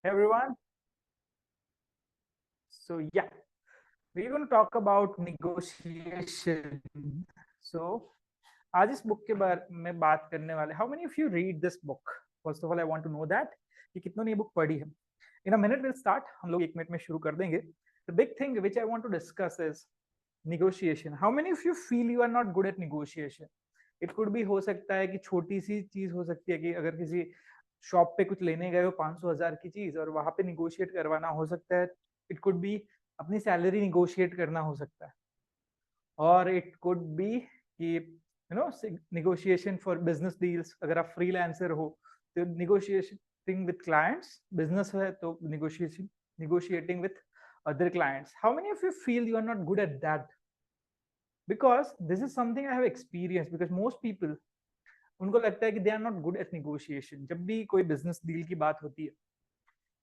Everyone. So yeah, we're going to talk about negotiation. So आज इस book के बारे में बात करने वाले. How many of you read this book? First of all, I want to know that कि कितनों ने ये बुक पढ़ी है. In a minute we'll start. हम लोग 1 मिनट में शुरू कर देंगे. The big thing which I want to discuss is negotiation. How many of you feel you are not good at negotiation? It could be हो सकता है कि छोटी सी चीज हो सकती है कि अगर किसी शॉप पे कुछ लेने गए हो 500,000 की चीज और वहां पे निगोशिएट करवाना हो सकता है. इट कुड बी अपनी सैलरी निगोशिएट करना हो सकता है, और इट कुड बी कि निगोशिएशन फॉर बिजनेस डील्स. अगर आप फ्रीलांसर हो तो निगोशिएटिंग विद क्लाइंट्स. बिजनेस है तो negotiating with other clients. How many of you feel you are not good at that? Because this is something I have experience. Because most people, उनको लगता है कि they are not good at negotiation. जब भी कोई business deal की बात होती है,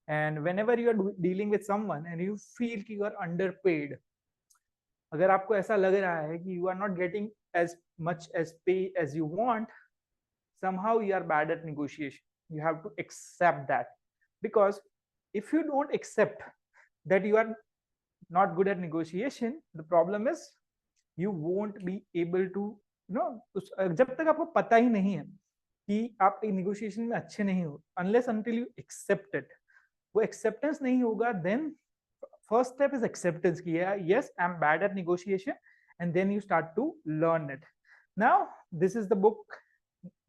and whenever you are dealing with someone and you feel कि you are underpaid, अगर आपको ऐसा लग रहा है कि you are not getting as much as pay as you want, somehow you are bad at negotiation. You have to accept that, because if you don't accept that you are not good at negotiation, the problem is you won't be able to जब तक आपको पता ही नहीं है कि आप negotiation में अच्छे नहीं हो, unless until you accept it, वो एक्सेप्टेंस नहीं होगा, then first step is acceptance की yes I am bad at negotiation, and then you start to learn it. Now this is the book,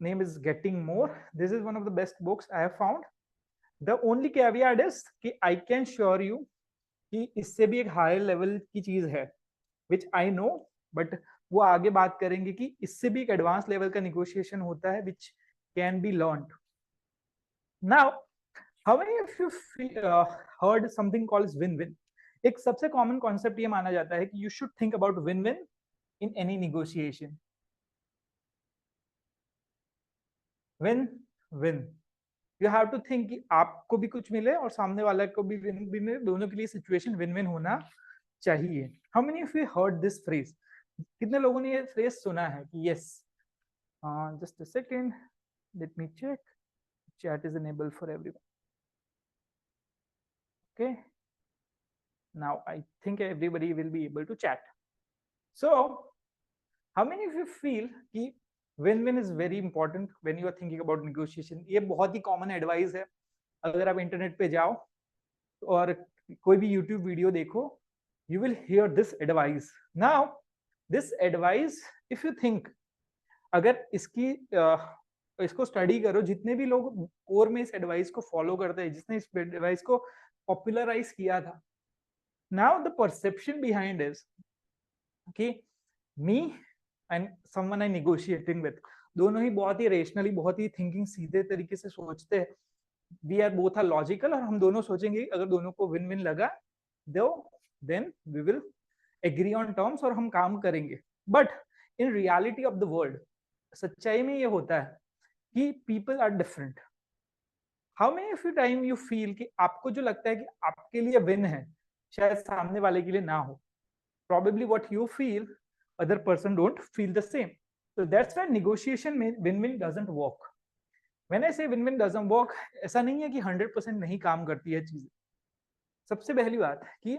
name is getting more. This is one of the best books I have found. The only caveat is कि I can sure you कि इससे भी एक higher level की चीज है विच I know, but वो आगे बात करेंगे कि इससे भी एक एडवांस लेवल का नेगोशिएशन होता है which can be learned. Now how many of you heard something called win-win? एक सबसे कॉमन कॉन्सेप्ट ये माना जाता है कि you should think about win-win in any negotiation. Win-win. You have to think कि आपको भी कुछ मिले और सामने वाला को भी win मिले, दोनों के लिए सिचुएशन win-win होना चाहिए. How many of you heard this phrase? कितने लोगों ने ये फ्रेज सुना है कि yes? Just a second, let me check. Chat is enabled for everyone. Okay, now I think everybody will be able to chat. So how many of you feel कि win-win is very important when you are thinking about negotiation? ये बहुत ही common advice है. अगर आप internet पे जाओ और कोई भी YouTube वीडियो देखो, you will hear this advice. Now this advice, if you think, अगर इसको स्टडी करो, जितने भी लोग कोर में इस एडवाइस को फॉलो करते हैं, जिसने इस एडवाइस को पॉपुलराइज किया था, now the perception behind is कि me and someone I negotiating with, दोनों ही बहुत ही रेशनली, बहुत ही थिंकिंग सीधे तरीके से सोचते हैं. We are both are logical, और हम दोनों सोचेंगे अगर दोनों को विन विन लगा then we will agree on terms और हम काम करेंगे. But in reality of the world, सच्चाई में ये होता है कि people are different. How many of you time you feel कि आपको जो लगता है कि आपके लिए विन है, शायद सामने वाले के लिए ना हो. Probably what you feel, other person don't feel the same. So that's why negotiation में win-win doesn't work. When I say win-win doesn't work, ऐसा नहीं है कि 100% नहीं काम करती है चीजें. सबसे पहली बात कि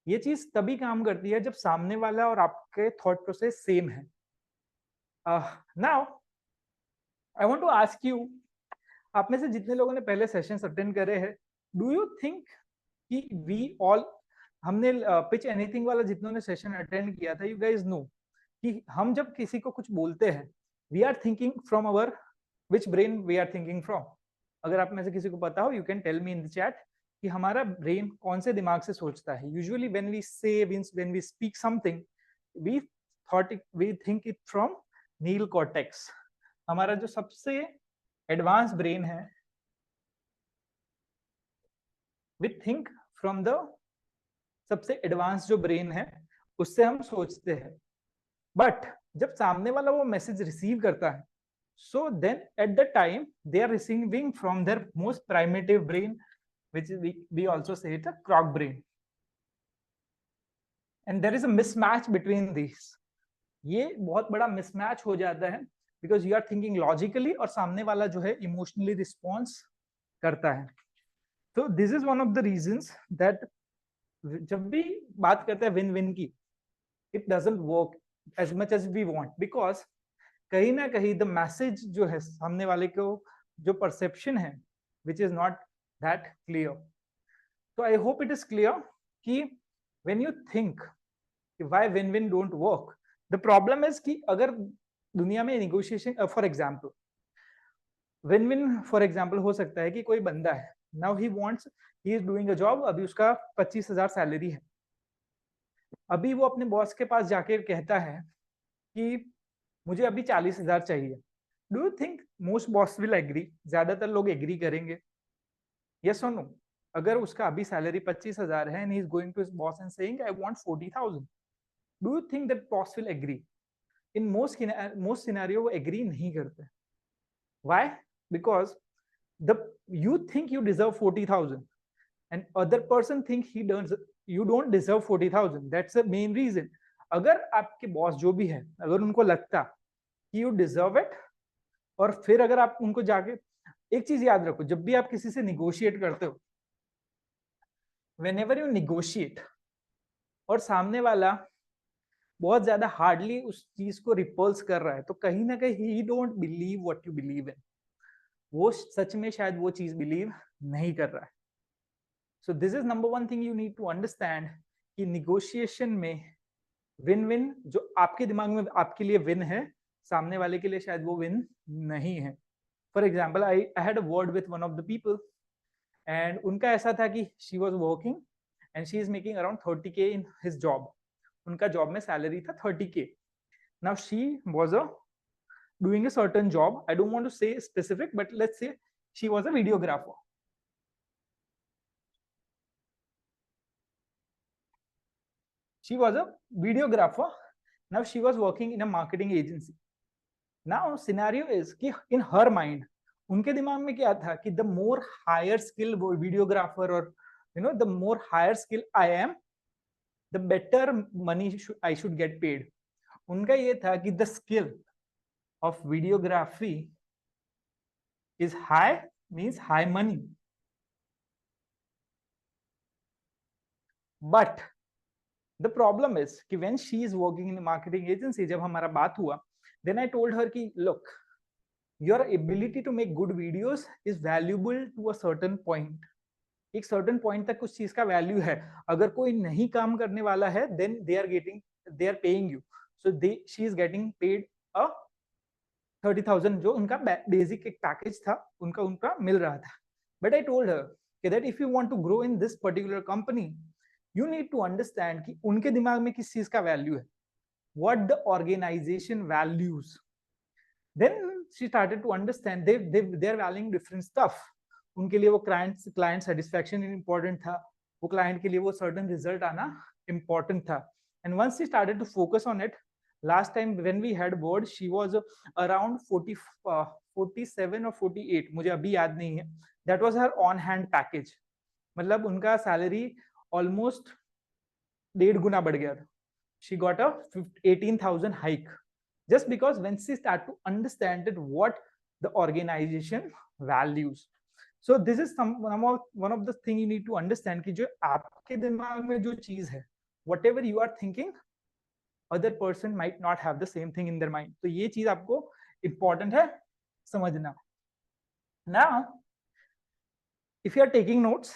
ये चीज तभी काम करती है जब सामने वाला और आपके थॉट प्रोसेस सेम है. Now I want to ask you, आप में से जितने लोगों ने पहले सेशंस अटेंड करे हैं, do you think कि we all, हमने पिच एनीथिंग वाला जितनों ने सेशन अटेंड किया था, यू गाइस नो कि हम जब किसी को कुछ बोलते हैं, we are thinking from our which brain we are thinking from. अगर आप में से किसी को पता हो, you can tell me in the chat कि हमारा ब्रेन कौन से दिमाग से सोचता है. Usually when we say, when we speak something, we think it from neocortex. हमारा जो सबसे एडवांस ब्रेन है, वी थिंक फ्रॉम द सबसे एडवांस जो ब्रेन है, उससे हम सोचते हैं. बट जब सामने वाला वो मैसेज रिसीव करता है, so then at the time they are receiving from their most primitive brain, which we also say it a croc brain, and there is a mismatch between these. ये बहुत बड़ा mismatch हो जाता है because you are thinking logically और सामने वाला जो है इमोशनली रिस्पॉन्स करता है. तो this is one of the reasons that जब भी बात करते हैं विन विन की, it doesn't work as much as we want, because कहीं ना कहीं द मैसेज जो है सामने वाले को, जो परसेप्शन है, which is not that clear. तो I hope it is clear कि when you think why win win don't work, the problem is कि अगर दुनिया में negotiation, for example win win for example हो सकता है कि कोई बंदा है, now he wants, he is doing a job, अभी उसका 25,000 सैलरी है. अभी वो अपने बॉस के पास जाके कहता है कि मुझे अभी 40,000 चाहिए. Do you think most boss will agree? ज्यादातर लोग एग्री करेंगे, यस और नो? अगर उसका अभी सैलरी 25,000 है and he is going to his boss and saying I want 40,000, do you think that boss will agree? In most scenario वो agree नहीं करते. Why? Because the you think you deserve 40,000 and other person think he does, you don't deserve 40,000. that's the main reason. अगर आपके boss जो भी है, अगर उनको लगता कि you deserve it, और फिर अगर आप उनको जाके, एक चीज याद रखो, जब भी आप किसी से निगोशिएट करते हो, whenever you negotiate और सामने वाला बहुत ज्यादा हार्डली उस चीज को रिपल्स कर रहा है, तो कहीं ना कहीं ही don't believe what you believe in. वो सच में शायद वो चीज बिलीव नहीं कर रहा है. So this is number one thing you need to understand कि निगोशिएशन में विन विन जो आपके दिमाग में आपके लिए विन है, सामने वाले के लिए शायद वो विन नहीं है. For example I had a word with one of the people and उनका ऐसा था कि she was working and she is making around 30K in his job. उनका जॉब में सैलरी था 30K. Now she was a doing a certain job. I don't want to say specific, but let's say she was a videographer. She was a videographer. Now she was working in a marketing agency. Now scenario is कि in her mind, उनके दिमाग में क्या था कि the more higher skill videographer or the more higher skill I am, the better money I should get paid. उनका ये था कि the skill of videography is high, means high money. But the problem is कि when she is working in a marketing agency, जब हमारा बात हुआ, then I told her कि look, your ability to make good videos is valuable to a certain point. एक certain point तक उस चीज का वैल्यू है. अगर कोई नहीं काम करने वाला है, then they are paying you. So she is getting paid a 30,000 जो उनका बेसिक एक पैकेज था, उनका मिल रहा था. But I told her that if you want to grow in this particular company, you need to understand कि उनके दिमाग में किस चीज का वैल्यू है, what the organization values. Then she started to understand they are valuing different stuff. उनके लिए वो client satisfaction important था, वो client के लिए वो certain result आना important था. And once she started to focus on it, last time when we had word, she was around 47 or 48, मुझे अभी याद नहीं है. That was her on hand package. मतलब उनका सैलरी ऑलमोस्ट 1.5 गुना बढ़ गया था. She got a 18,000 hike just because when she start to understand it, what the organization values. So this is one of the thing you need to understand कि जो आपके दिमाग में जो चीज है, whatever you are thinking, other person might not have the same thing in their mind. तो ये चीज आपको important है समझना. Now if you are taking notes,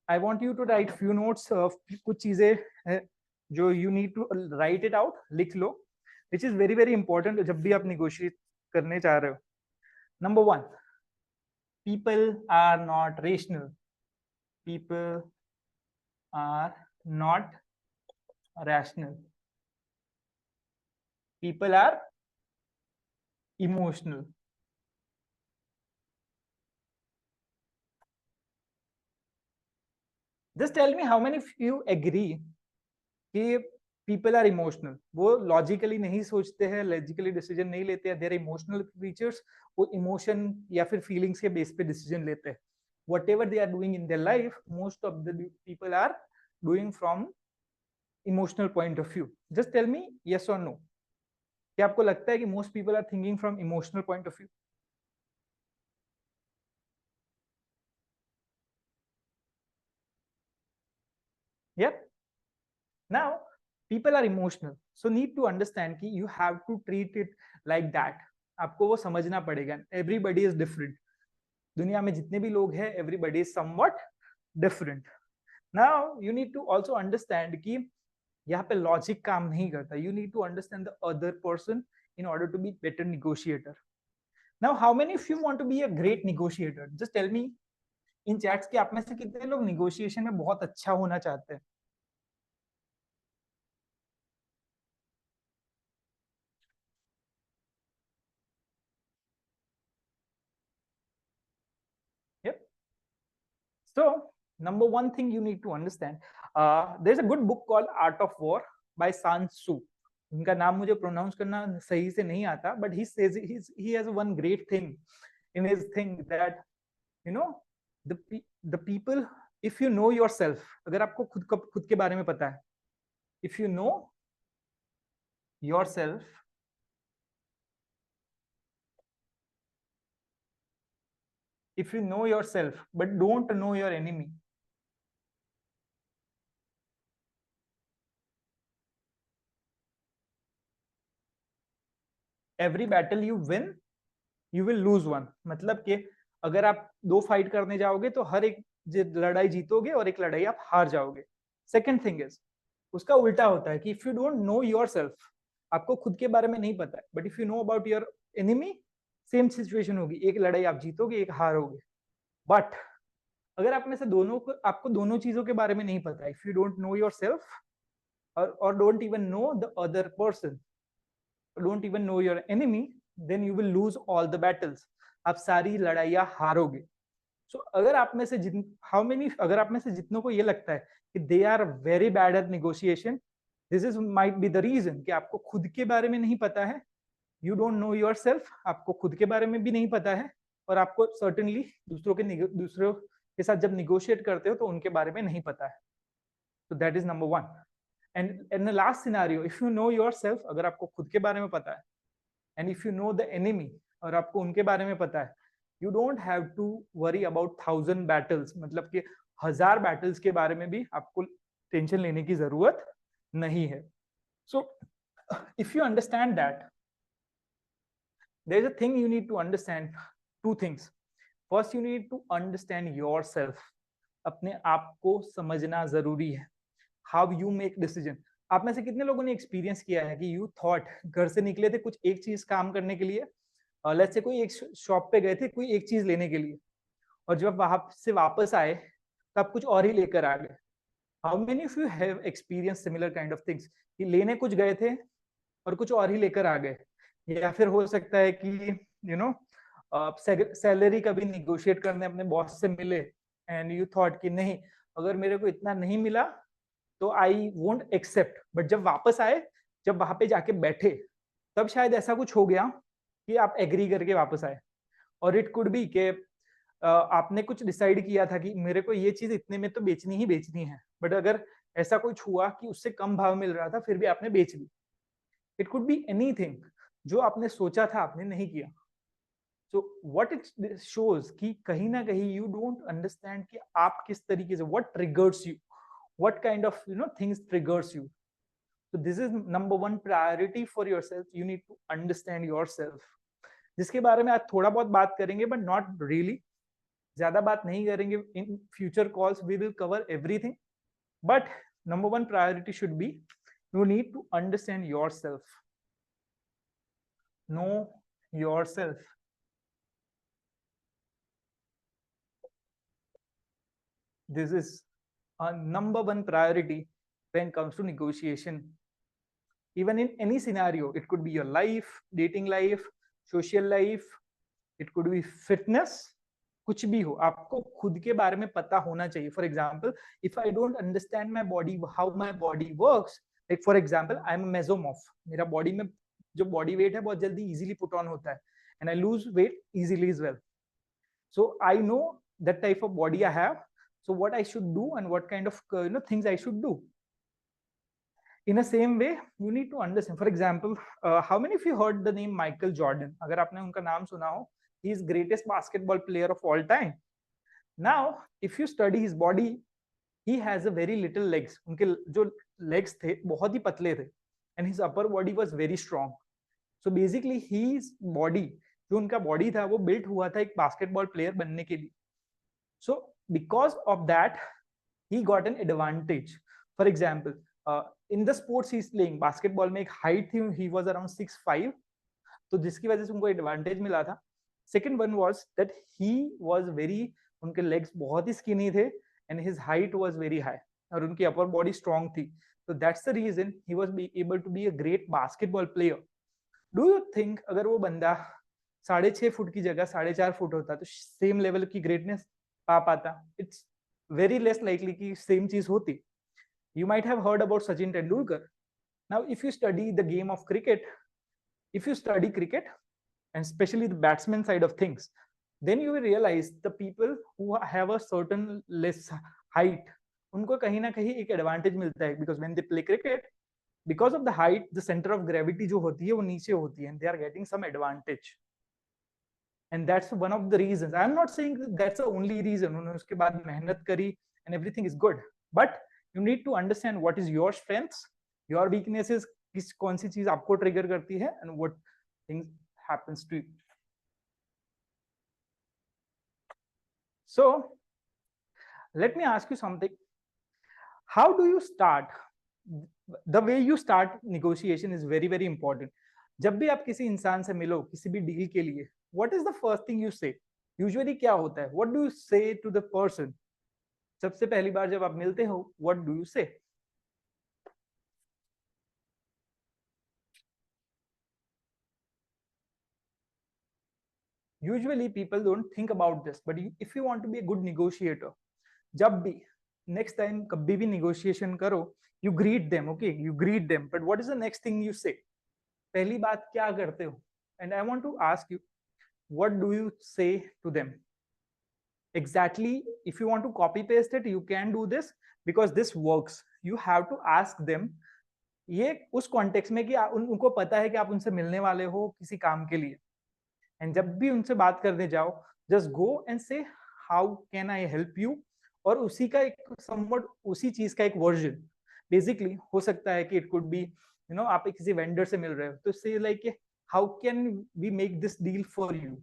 I want you to write few notes of कुछ चीजें जो you need to write it out, लिख लो, which is very very important जब भी आप negotiate करने चाह रहे हो. Number one, people are not rational. People are not rational. People are emotional. Just tell me how many of you agree कि people are emotional. वो logically नहीं सोचते हैं, logically decision नहीं लेते हैं, they're emotional creatures. वो emotion या फिर feelings के base पे decision लेते हैं. Whatever they are doing in their life, most of the people are doing from emotional point of view. Just tell me yes or no. क्या आपको लगता है कि most people are thinking from emotional point of view? Yep. Now people are emotional, so need to understand कि you have to treat it like that. आपको वो समझना पड़ेगा. Everybody is different. दुनिया में जितने भी लोग हैं, everybody is somewhat different. Now you need to also understand कि यहाँ पे लॉजिक काम नहीं करता. You need to understand the other person in order to be better negotiator. Now how many of you want to be a great negotiator? Just tell me in chats कि आप में से कितने लोग negotiation में बहुत अच्छा होना चाहते हैं. Yep. So number one thing you need to understand, there's a good book called Art of War by Sun Tzu. उनका नाम मुझे प्रोनाउंस करना सही से नहीं आता, but he says he has one great thing in his thing that you know the people, if you know yourself, अगर आपको खुद के बारे में पता है, if you know yourself, if you know yourself but don't know your enemy, every battle you win you will lose one. मतलब कि अगर आप दो फाइट करने जाओगे तो हर एक लड़ाई जीतोगे और एक लड़ाई आप हार जाओगे. सेकंड थिंग इज, उसका उल्टा होता है कि if you don't know yourself, आपको खुद के बारे में नहीं पता है, but if you know about your enemy, same situation होगी, एक लड़ाई आप जीतोगे एक हारोगे. बट अगर आप में से दोनों को, आपको दोनों चीजों के बारे में नहीं पता, if you don't know yourself और don't even know the other person, don't even know your enemy, then you will lose all the battles. आप सारी लड़ाइयां हारोगे. So अगर आप में से how many, अगर आप में से जितनों को ये लगता है कि they are very bad at negotiation, this is might be the reason कि आपको खुद के बारे में नहीं पता है. You don't know yourself, आपको खुद के बारे में भी नहीं पता है, और आपको certainly दूसरों के साथ जब negotiate करते हो तो उनके बारे में नहीं पता है. So that is number one. And in the last scenario, if you know yourself, अगर आपको खुद के बारे में पता है, and if you know the enemy, और आपको उनके बारे में पता है, you don't have to worry about 1000 battles. मतलब कि 1000 battles के बारे में भी आपको टेंशन लेने की जरूरत नहीं है. So if you understand that, there is a thing you need to understand, two things. First, you need to understand yourself. अपने आप को समझना जरूरी है. How you make decision. आप में से कितने लोगों ने एक्सपीरियंस किया है कि यू थॉट, घर से निकले थे कुछ एक चीज काम करने के लिए, लेट्स से कोई एक शॉप पे गए थे कोई एक चीज लेने के लिए, और जब वहां से वापस आए तब कुछ और ही लेकर आ गए. How many of you have experience similar kind of things कि लेने कुछ गए थे और कुछ और ही लेकर आ गए. या फिर हो सकता है कि यू नो सैलरी कभी निगोशिएट करने अपने बॉस से मिले एंड यू थॉट कि नहीं, अगर मेरे को इतना नहीं मिला तो आई वोंट एक्सेप्ट, बट जब वापस आए, जब वहां पे जाके बैठे, तब शायद ऐसा कुछ हो गया कि आप एग्री करके वापस आए. और इट कुड बी कि आपने कुछ डिसाइड किया था कि मेरे को ये चीज इतने में तो बेचनी ही बेचनी है, बट अगर ऐसा कुछ हुआ कि उससे कम भाव मिल रहा था फिर भी आपने बेच ली. इट कुड बी एनीथिंग जो आपने सोचा था आपने नहीं किया. सो व्हाट इट शोज कि कहीं ना कहीं यू डोंट अंडरस्टैंड कि आप किस तरीके से, what triggers you, what kind of things triggers you. So this is number one priority for yourself. You need to understand yourself, जिसके बारे में आज थोड़ा बहुत बात करेंगे, but not really. ज्यादा बात नहीं करेंगे. In future calls we will cover everything, but number one priority should be you need to understand yourself. Know yourself. This is a number one priority when it comes to negotiation. Even in any scenario, it could be your life, dating life, social life, it could be fitness, कुछ भी हो, आपको खुद के बारे में पता होना चाहिए. For example, if I don't understand my body, how my body works, like for example I am mesomorph, मेरा बॉडी में जो बॉडी वेट है बहुत जल्दी इजीली पुट ऑन होता है, and I lose weight easily as well. So I know that type of body I have. So what I should do and what kind of things I should do. In the same way, you need to understand. For example, how many of you heard the name Michael Jordan? अगर आपने उनका नाम सुना हो, he is greatest basketball player of all time. Now, if you study his body, he has a very little legs, उनके जो legs थे बहुत ही पतले थे, and his upper body was very strong. So basically his body, जो उनका body था वो built हुआ था एक basketball player बनने के लिए. So because of that he got an advantage. For example, in the sports he's playing, basketball में एक height थी, he was around 6'5", तो जिसकी वजह से उनको एडवांटेज मिला था. Second one was that he was very, उनके लेग्स बहुत ही स्किनी थे and his height was very high और उनकी अपर बॉडी स्ट्रॉन्ग थी. तो that's the reason he was able to be a great basketball player. Do you think अगर वो बंदा 6.5 फुट की जगह 4.5 फुट होता तो सेम लेवल की ग्रेटनेस पा पाता? इट्स वेरी लेस लाइकली कि सेम चीज होती. You might have heard about Sachin Tendulkar. Now, if you study the game of cricket, if you study cricket, and especially the batsman side of things, then you will realize the people who have a certain less height, उनको कहीं ना कहीं एक advantage मिलता है, because when they play cricket, because of the height, the center of gravity जो होती है वो नीचे होती है, and they are getting some advantage. And that's one of the reasons. I'm not saying that's the only reason. उन्होंने उसके बाद मेहनत करी and everything is good, but you need to understand what is your strengths, your weaknesses, किस कौन सी चीज आपको trigger करती है, and what things happens to you. So let me ask you something. How do you start? The way you start negotiation is very very important. जब भी आप किसी इंसान से मिलो किसी भी डील के लिए, what is the first thing you say? Usually क्या होता है? What do you say to the person? सबसे पहली बार जब आप मिलते हो, what do you say? Usually people don't think about this, but if you want to be a good negotiator, जब भी next time कभी भी negotiation करो, you greet them, okay? You greet them, but what is the next thing you say? पहली बात क्या करते हो? And I want to ask you, what do you say to them? Exactly, if you want to copy paste it, you can do this because this works. You have to ask them, ये उस context में कि उनको पता है कि आप उनसे मिलने वाले हो किसी काम के लिए, एंड जब भी उनसे बात करने जाओ, जस्ट गो एंड से how can I help you, और उसी का एक समवट उसी चीज का एक वर्जन. बेसिकली हो सकता है कि it could be you know आप किसी वेंडर से मिल रहे हो तो say like how can we make this deal for you,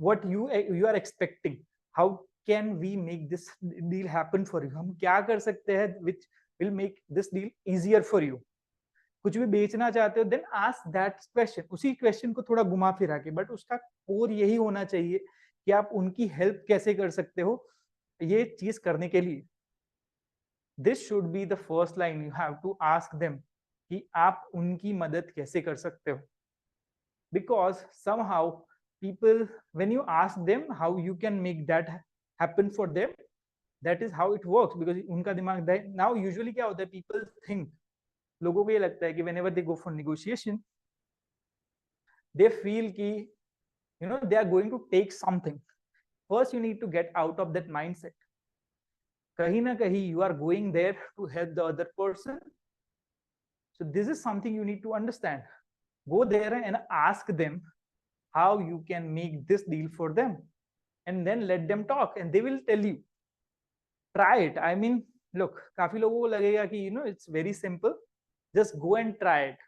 what you are expecting, how can we make this deal happen for you, हम क्या कर सकते हैं which will make this deal easier for you. कुछ भी बेचना चाहते हो देन आस्क दैट क्वेश्चन, उसी क्वेश्चन को थोड़ा घुमा फिरा के, बट उसका कोर यही होना चाहिए कि आप उनकी हेल्प कैसे कर सकते हो ये चीज करने के लिए. This should be the first line you have to ask them कि आप उनकी मदद कैसे कर सकते हो. Because somehow people, when you ask them how you can make that happen for them, that is how it works, because उनका दिमाग now usually क्या होता है, people think, लोगों को ये लगता है कि whenever they go for negotiation they feel कि you know they are going to take something. First you need to get out of that mindset. कहीं ना कहीं you are going there to help the other person. So this is something you need to understand. Go there and ask them how you can make this deal for them, and then let them talk and they will tell you. Try it. I mean, look, काफी लोगों को लगेगा कि you know it's very simple, just go and try it.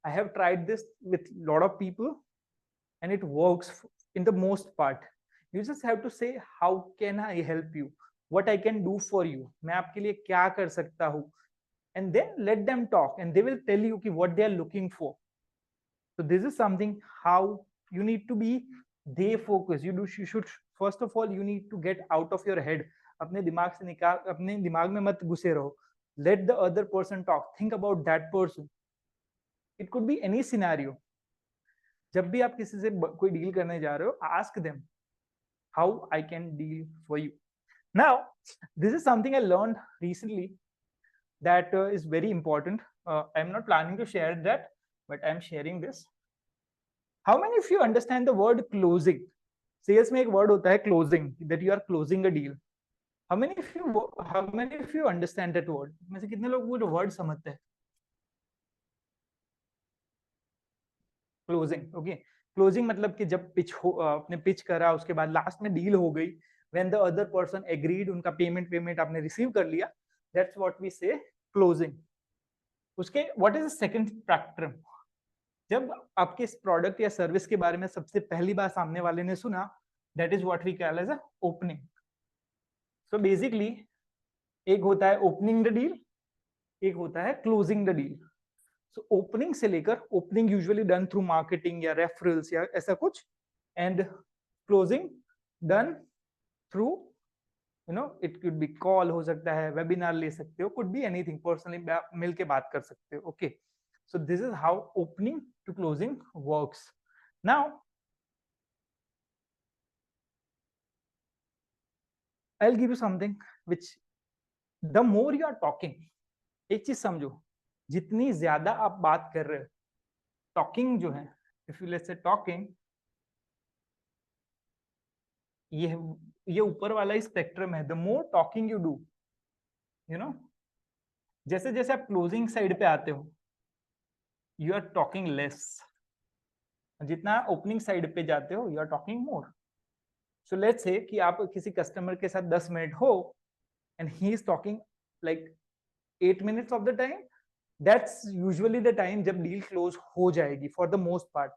I have tried this with a lot of people and it works in the most part. You just have to say how can I help you, what I can do for you, मैं आपके लिए क्या कर सकता हूँ, and then let them talk and they will tell you कि what they are looking for. So this is something how you need to be they focus. You should first of all you need to get out of your head. अपने दिमाग से निकाल, अपने दिमाग में मत घुसे रहो. Let the other person talk. Think about that person. It could be any scenario. जब भी आप किसी से कोई डील करने जा रहे हो, ask them how I can deal for you. Now, this is something I learned recently that is very important. I'm not planning to share that, but I'm sharing this. How many of you understand the word closing? Sales में एक word होता है closing, that you are closing a deal. How many of you understand that word? में से कितने लोग वो word समझते हैं? Closing, okay. क्लोजिंग मतलब कि जब पिच हो, आपने पिच करा, उसके बाद लास्ट में डील हो गई, when the other person agreed, उनका पेमेंट आपने रिसीव कर लिया, that's what we say closing. उसके what is the second spectrum? जब आपके इस प्रोडक्ट या सर्विस के बारे में सबसे पहली बार सामने वाले ने सुना, that is what we call as a opening. So basically एक होता है opening the deal, एक होता है closing the deal. So opening से लेकर, opening usually done through marketing या referrals या ऐसा कुछ, and closing done through it could be call, हो सकता है webinar ले सकते हो, could be anything, personally मिल के बात कर सकते हो. Okay, so this is how opening to closing works. Now I'll give you something which the more you are talking, एक चीज समझो, जितनी ज्यादा आप बात कर रहे हो, टॉकिंग जो है, if you let's say talking, ये ऊपर वाला ही स्पेक्ट्रम है. The more talking you do, जैसे जैसे आप क्लोजिंग साइड पे आते हो, यू आर टॉकिंग लेस. जितना ओपनिंग साइड पे जाते हो, you are talking more. So let's say कि आप किसी कस्टमर के साथ 10 मिनट हो and he is talking like 8 minutes of the time, that's usually the time जब deal close हो जाएगी for the most part.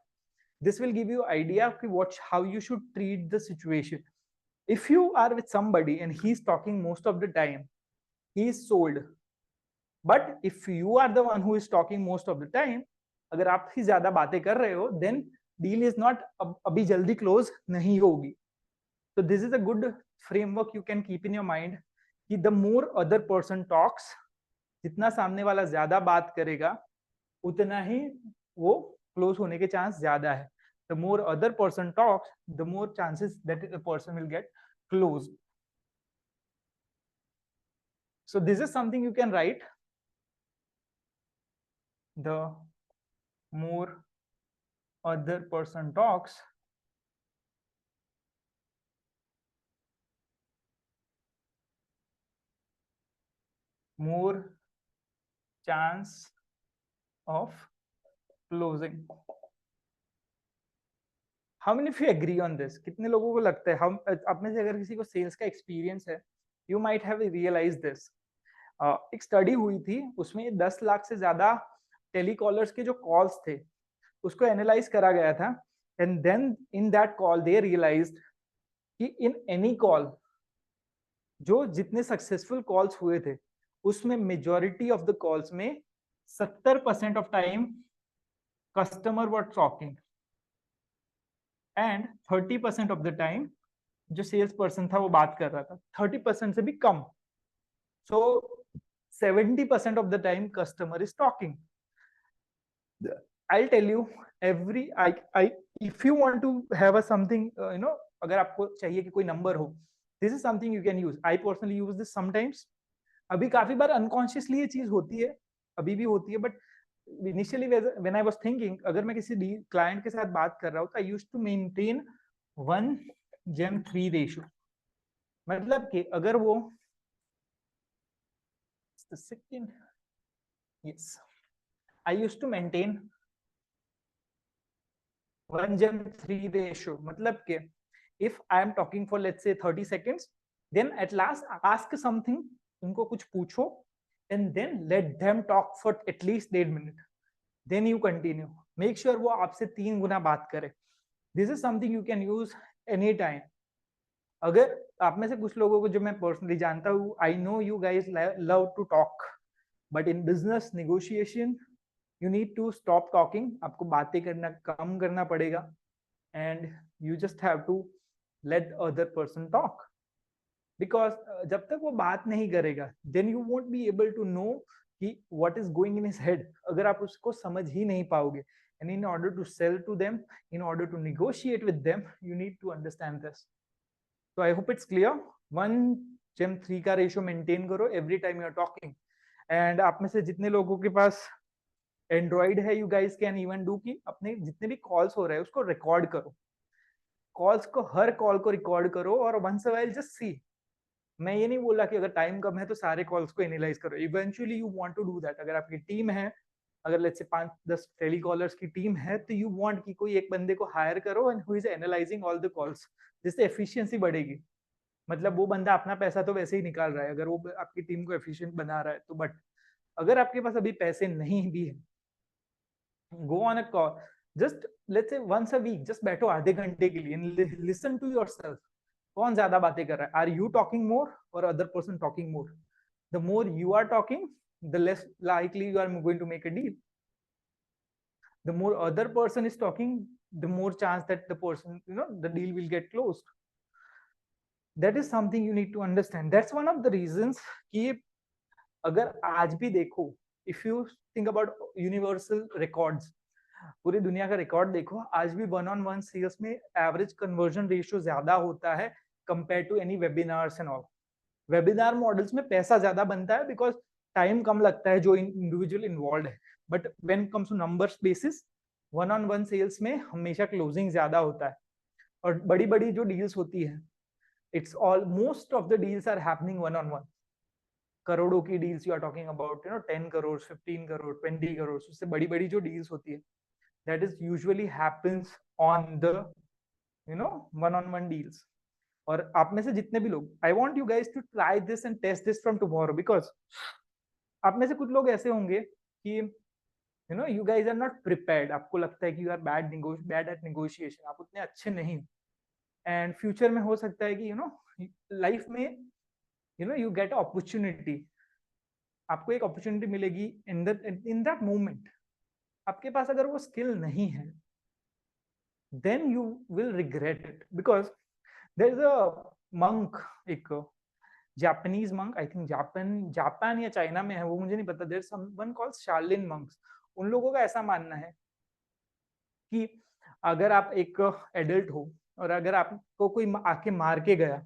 This will give you idea कि how you should treat the situation. If you are with somebody and he's talking most of the time, he is sold. But if you are the one who is talking most of the time, अगर आप ही ज्यादा बातें कर रहे हो, then deal is not अभी जल्दी close नहीं होगी. So this is a good framework you can keep in your mind कि the more other person talks, जितना सामने वाला ज्यादा बात करेगा, उतना ही वो क्लोज होने के चांस ज्यादा है. The more other person talks, the more chances that the person will get closed. So this is something you can write. The more other person talks, more chance of closing. How many of you agree on this? कितने लोगों को लगता है, हम आप में से अगर किसी को सेल्स का एक्सपीरियंस है, you might have realized this. एक स्टडी हुई थी, उसमें 10 लाख से ज्यादा टेलीकॉलर्स के जो कॉल्स थे, उसको एनालाइज करा गया था, and then in that call they realised कि इन एनी कॉल, जो जितने सक्सेसफुल कॉल्स हुए थे, उसमें मेजॉरिटी ऑफ द कॉल्स में 70% of time customer were talking and 30% of the time जो सेल्स पर्सन था वो बात कर रहा था. 30% से भी कम. सो 70% of the time customer is talking. I'll tell you if you want to have a something, अगर आपको चाहिए कि कोई नंबर हो, this is something you can use. I personally use this sometimes. अभी काफी बार अनकॉन्शियसली ये चीज होती है, अभी भी होती है, but initially when I was thinking, अगर मैं किसी क्लाइंट के साथ बात कर रहा हूँ, तो I used to maintain 1:3 ratio. मतलब कि अगर वो the second, yes, I used to maintain 1:3 ratio. मतलब कि if I am talking for let's say 30 seconds, then at last ask something, उनको कुछ पूछो, and then let them talk for at least 1.5 minutes. Then you continue. Make sure वो आपसे 3 गुना बात करे. This is something you can use anytime. अगर आप में से कुछ लोगों को जो मैं पर्सनली जानता हूँ, I know you guys love to talk, but in business negotiation you need to stop talking. आपको बातें करना कम करना पड़ेगा, and you just have to let other person talk, because जब तक वो बात नहीं करेगा, then you won't be able to know कि what is going in his head. अगर आप उसको समझ ही नहीं पाओगे, and in order to sell to them, in order to negotiate with them, you need to understand this. So I hope it's clear. 1:3 का ratio maintain करो every time you are talking. And आप में से जितने लोगों के पास Android है, you guys can even do कि अपने जितने भी कॉल्स हो रहे हैं उसको रिकॉर्ड करो. कॉल्स को, हर कॉल को रिकॉर्ड करो, और once a while just see. मैं ये नहीं बोला कि अगर टाइम कम है तो सारे कॉल्स को एनालाइज करो. Eventually you want to do that. अगर आपकी टीम है, अगर लेट्स से 5-10 टेलीकॉलर्स की टीम है, तो यू वांट कि कोई एक बंदे को हायर करो and who is analysing all the calls, जिससे एफिशिएंसी बढ़ेगी. मतलब वो बंदा अपना पैसा तो वैसे ही निकाल रहा है अगर वो आपकी टीम को एफिशिएंट बना रहा है तो, बट अगर आपके पास अभी पैसे नहीं भी है, go on a call, just let's say once a week, just बैठो आधे घंटे के लिए, लिसन टू योरसेल्फ, कौन ज्यादा बातें कर रहा है, आर यू टॉकिंग मोर और other person talking more? The more you are talking, the less likely you are going to make a deal. The more other person is talking, the more chance that the person, the deal will get closed. That is something you need to understand. That's one of the reasons कि अगर आज भी देखो, if you think about universal records, पूरी दुनिया का record देखो, आज भी वन ऑन वन सेल्स में एवरेज कन्वर्जन रेशियो ज्यादा होता है compare to any webinars and all. Webinar models में पैसा ज्यादा बनता है बिकॉज टाइम कम लगता है जो इंडिविजुअल इन्वॉल्व है, but when comes to numbers basis, one on one sales में हमेशा क्लोजिंग ज्यादा होता है. और बड़ी बड़ी जो डील्स होती है, it's all most of the deals are happening one on one. करोड़ों की deals you are talking about, 10 crore, 15 crore, 20 crore, उससे बड़ी बड़ी जो डील्स होती है, that is usually happens on the one on one deals. और आप में से जितने भी लोग, I want you guys to try this and test this from tomorrow, because आप में से कुछ लोग ऐसे होंगे कि you guys are not prepared, आपको लगता है कि you are bad at negotiation, आप उतने अच्छे नहीं. एंड फ्यूचर में हो सकता है कि लाइफ में यू गेट अपॉर्चुनिटी, आपको एक अपॉर्चुनिटी मिलेगी इन दैट मोमेंट, आपके पास अगर वो स्किल नहीं है, then you will regret it. Because there is a monk, एक Japanese monk, I think Japan या चाइना में है, वो मुझे नहीं पता, there someone called Shaolin monks. उन लोगों का ऐसा मानना है कि अगर आप एक एडल्ट हो और अगर आपको कोई आके मार के गया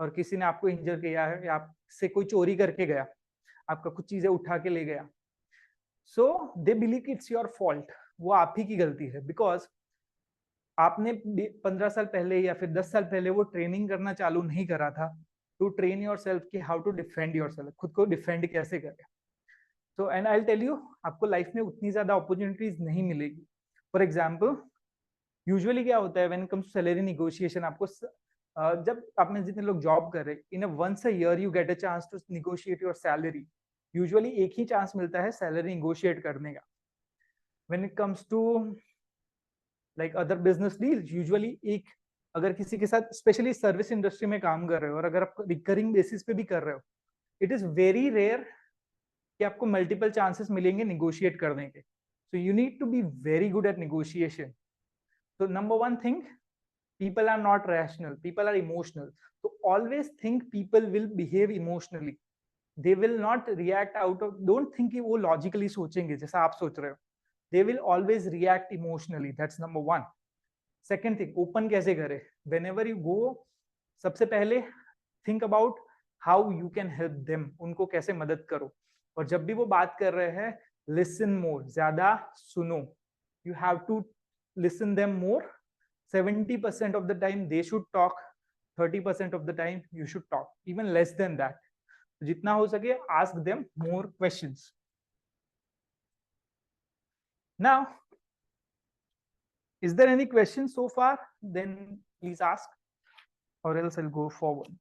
और किसी ने आपको इंजर किया है या आपसे कोई चोरी करके गया, आपका कुछ चीजें उठा के ले गया, so they believe it's your fault, वो आप ही की गलती है. बिकॉज आपने 15 साल पहले या फिर 10 साल पहले वो ट्रेनिंग करना चालू नहीं करा था टू ट्रेन योर सेल्फ कि how to defend yourself, खुद को डिफेंड कैसे करें. तो एंड आई टेल यू, आपको लाइफ में उतनी ज्यादा अपॉर्चुनिटीज नहीं मिलेगी. फॉर एग्जाम्पल, यूजुअली क्या होता है व्हेन कम्स सैलरी निगोशिएशन, आपको जब आप में जितने लोग जॉब कर रहे, in once a year you get a chance to negotiate your salary. Usually एक ही चांस मिलता है सैलरी निगोशिएट करने का. When it comes to like other business deals, usually एक, अगर किसी के साथ स्पेशली सर्विस इंडस्ट्री में काम कर रहे हो और अगर आप रिकरिंग बेसिस पे भी कर रहे हो, इट इज वेरी रेयर कि आपको मल्टीपल चांसेस मिलेंगे निगोशिएट करने के. So you need to be very good at negotiation. तो number one thing, people are not rational, people are emotional. So always think people will behave emotionally, they will not react out of, don't think कि वो logically सोचेंगे जैसा आप सोच रहे हो, they will always react emotionally. That's number one. Second thing, open कैसे करें, whenever you go, सबसे पहले think about how you can help them, उनको कैसे मदद करो. और जब भी वो बात कर रहे हैं, listen more, ज्यादा सुनो. You have to listen them more. 70% of the time they should talk, 30% of the time you should talk, even less than that. जितना हो सके ask them more questions. Now, is there any question so far? Then please ask, or else I'll go forward.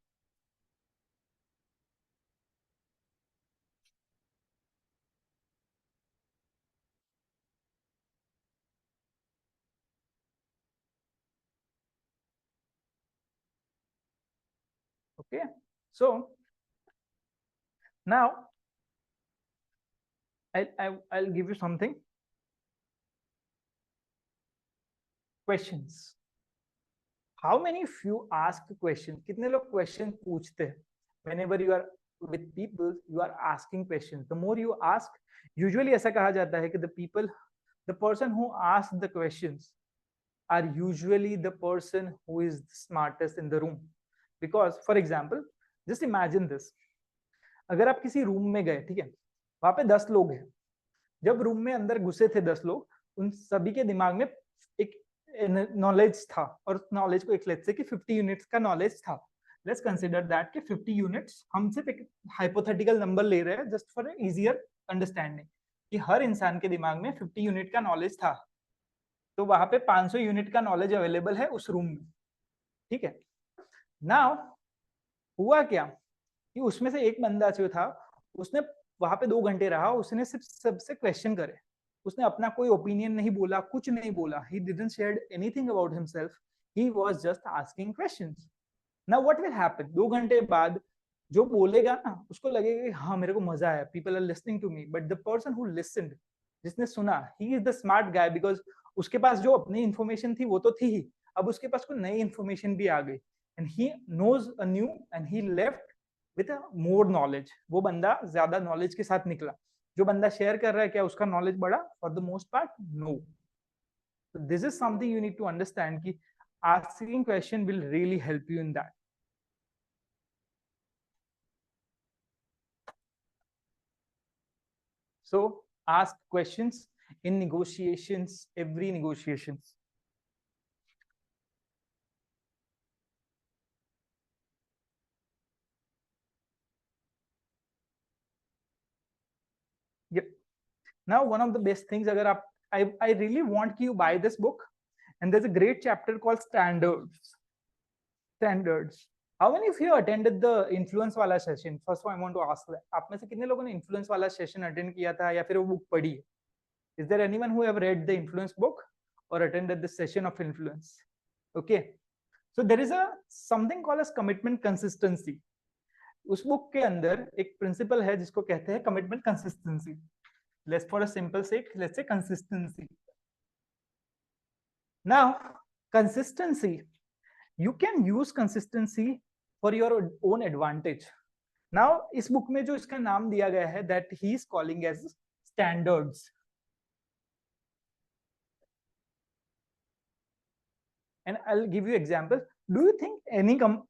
Okay, so now I'll give you something. Questions. How many of you ask question? कितने लोग question पूछते हैं? Whenever you are with people, you are asking questions. The more you ask, usually ऐसा कहा जाता है कि the person who asks the questions are usually the person who is the smartest in the room. Because for example, just imagine this. अगर आप किसी room में गए, ठीक है, वहां पे 10 लोग हैं. जब रूम में अंदर घुसे थे 10 लोग, उन सभी के दिमाग में एक नॉलेज था, और नॉलेज को एक लेट्स से कि 50 यूनिट्स का नॉलेज था. लेट्स कंसीडर दैट कि 50 यूनिट्स, हम सिर्फ एक हाइपोथेटिकल नंबर ले रहे हैं जस्ट फॉर इजियर अंडरस्टैंडिंग, कि हर इंसान के दिमाग में 50 यूनिट का नॉलेज था. तो वहां पे 500 यूनिट का नॉलेज अवेलेबल है उस रूम में. ठीक है, नाउ हुआ क्या कि उसमें से एक बंदा जो था, उसने वहां पे 2 घंटे रहा, उसने सिर्फ सबसे क्वेश्चन करे, उसने अपना कोई ओपिनियन नहीं बोला, कुछ नहीं बोला, he didn't share anything about himself, he was just asking questions. Now what will happen, 2 घंटे बाद जो बोलेगा ना उसको लगेगा कि हाँ मेरे को मजा आया, people are listening to me, but the person who listened, जिसने सुना, he is the smart guy, because उसके पास जो अपनी इंफॉर्मेशन थी वो तो थी ही, अब उसके पास कोई नई इंफॉर्मेशन भी आ गई, and he knows a new and he left with more knowledge. वो बंदा ज्यादा नॉलेज के साथ निकला। जो बंदा शेयर कर रहा है, क्या उसका नॉलेज बढ़ा? For the most part no. This is something you need to understand कि asking question will really help you in that. So ask questions in negotiations, every negotiations. Yep. Now one of the best things, agar aap, I really want you buy this book, and there's a great chapter called standards. Standards. How many of you attended the influence वाला session? First of all, I want to ask that. आप में से कितने लोगों ने influence वाला session attend किया था या फिर वो book पढ़ी है? Is there anyone who have read the influence book or attended the session of influence? Okay. So there is a something called as commitment consistency. उस बुक के अंदर एक प्रिंसिपल है जिसको कहते हैं commitment consistency. Let's for a simple sake, let's say consistency. Now, consistency, you can use consistency for your own advantage. Now, इस book में जो इसका नाम दिया गया है, that he is calling as standards. And I'll give you example. Do you think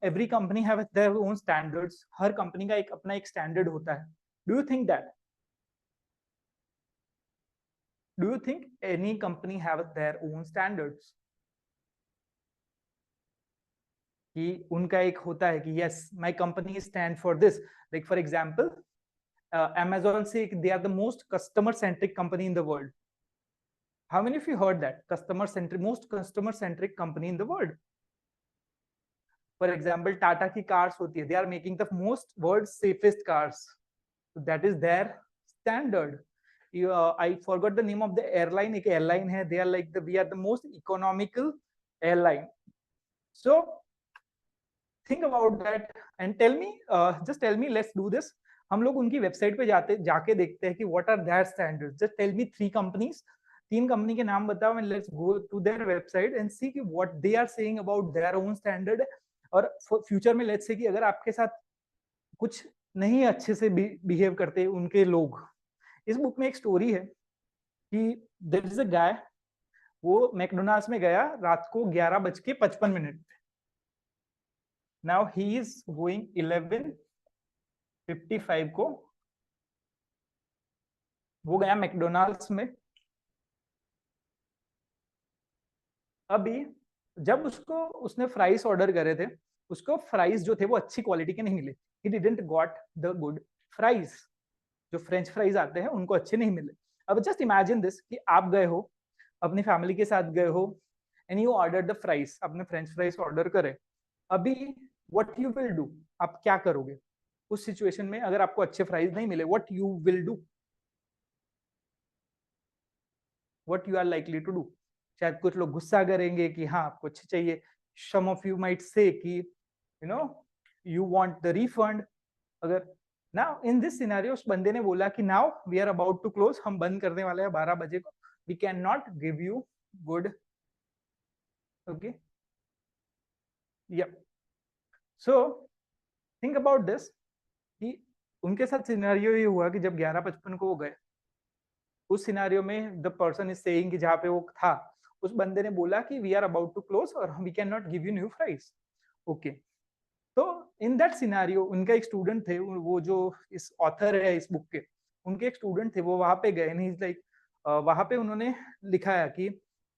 every company have their own standards? Her company का एक अपना एक स्टैंडर्ड होता है. Do you think that? Do you think any company have their own standards? कि उनका एक होता है कि yes, my company stand for this. Like for example, Amazon say they are the most customer centric company in the world. How many of you heard that? Customer centric, most customer centric company in the world. For example, Tata की cars होती है, they are making the most world's safest cars. So that is their standard. I forgot the name of the airline. एक airline है, they are like we are the most economical airline. So think about that and tell me, just tell me, let's do this. हम लोग उनकी website पे जाके देखते हैं कि what are their standards. Just tell me 3 companies. 3 company के नाम बताओ and let's go to their website and see what they are saying about their own standard. और फ्यूचर में लेट्स से कि अगर आपके साथ कुछ नहीं अच्छे से बिहेव करते उनके लोग. इस बुक में एक स्टोरी है कि देयर इज अ गाय, वो मैकडोनाल्ड्स में गया रात को 11:55. नाउ ही इज गोइंग 11:55 को, वो गया मैकडोनाल्ड्स में. अभी जब उसने फ्राइज ऑर्डर करे थे, उसको फ्राइज जो थे वो अच्छी क्वालिटी के नहीं मिले. He didn't got the good fries. जो फ्रेंच फ्राइज आते हैं उनको अच्छे नहीं मिले. अब जस्ट इमेजिन दिस कि आप गए हो, अपनी फैमिली के साथ गए हो, and you order the fries, आपने फ्रेंच फ्राइज ऑर्डर करे. अभी व्हाट यू विल डू, आप क्या करोगे उस सिचुएशन में अगर आपको अच्छे फ्राइज नहीं मिले? What you will do, what you are likely to do? शायद कुछ लोग गुस्सा करेंगे कि हाँ आपको अच्छे चाहिए. सम ऑफ यू माइट से कि you know you want the refund. अगर नाउ इन दिस सिनेरियो उस बंदे ने बोला कि now we are about to close, हम बंद करने वाले हैं 12 बजे को, we can not give you good. Okay, yep. So think about this कि उनके साथ सिनेरियो ये हुआ कि जब 11:55 को वो गए, उस सिनेरियो में द पर्सन इज सेइंग कि जहाँ पे वो था उस बंदे ने बोला कि we are about to close और we can not give you new price. Okay, तो इन दैट सिनेरियो उनका एक स्टूडेंट थे, वो जो इस ऑथर है इस बुक के, उनके एक स्टूडेंट थे, वो वहां पे गए नहीं लाइक वहां पे उन्होंने लिखा है कि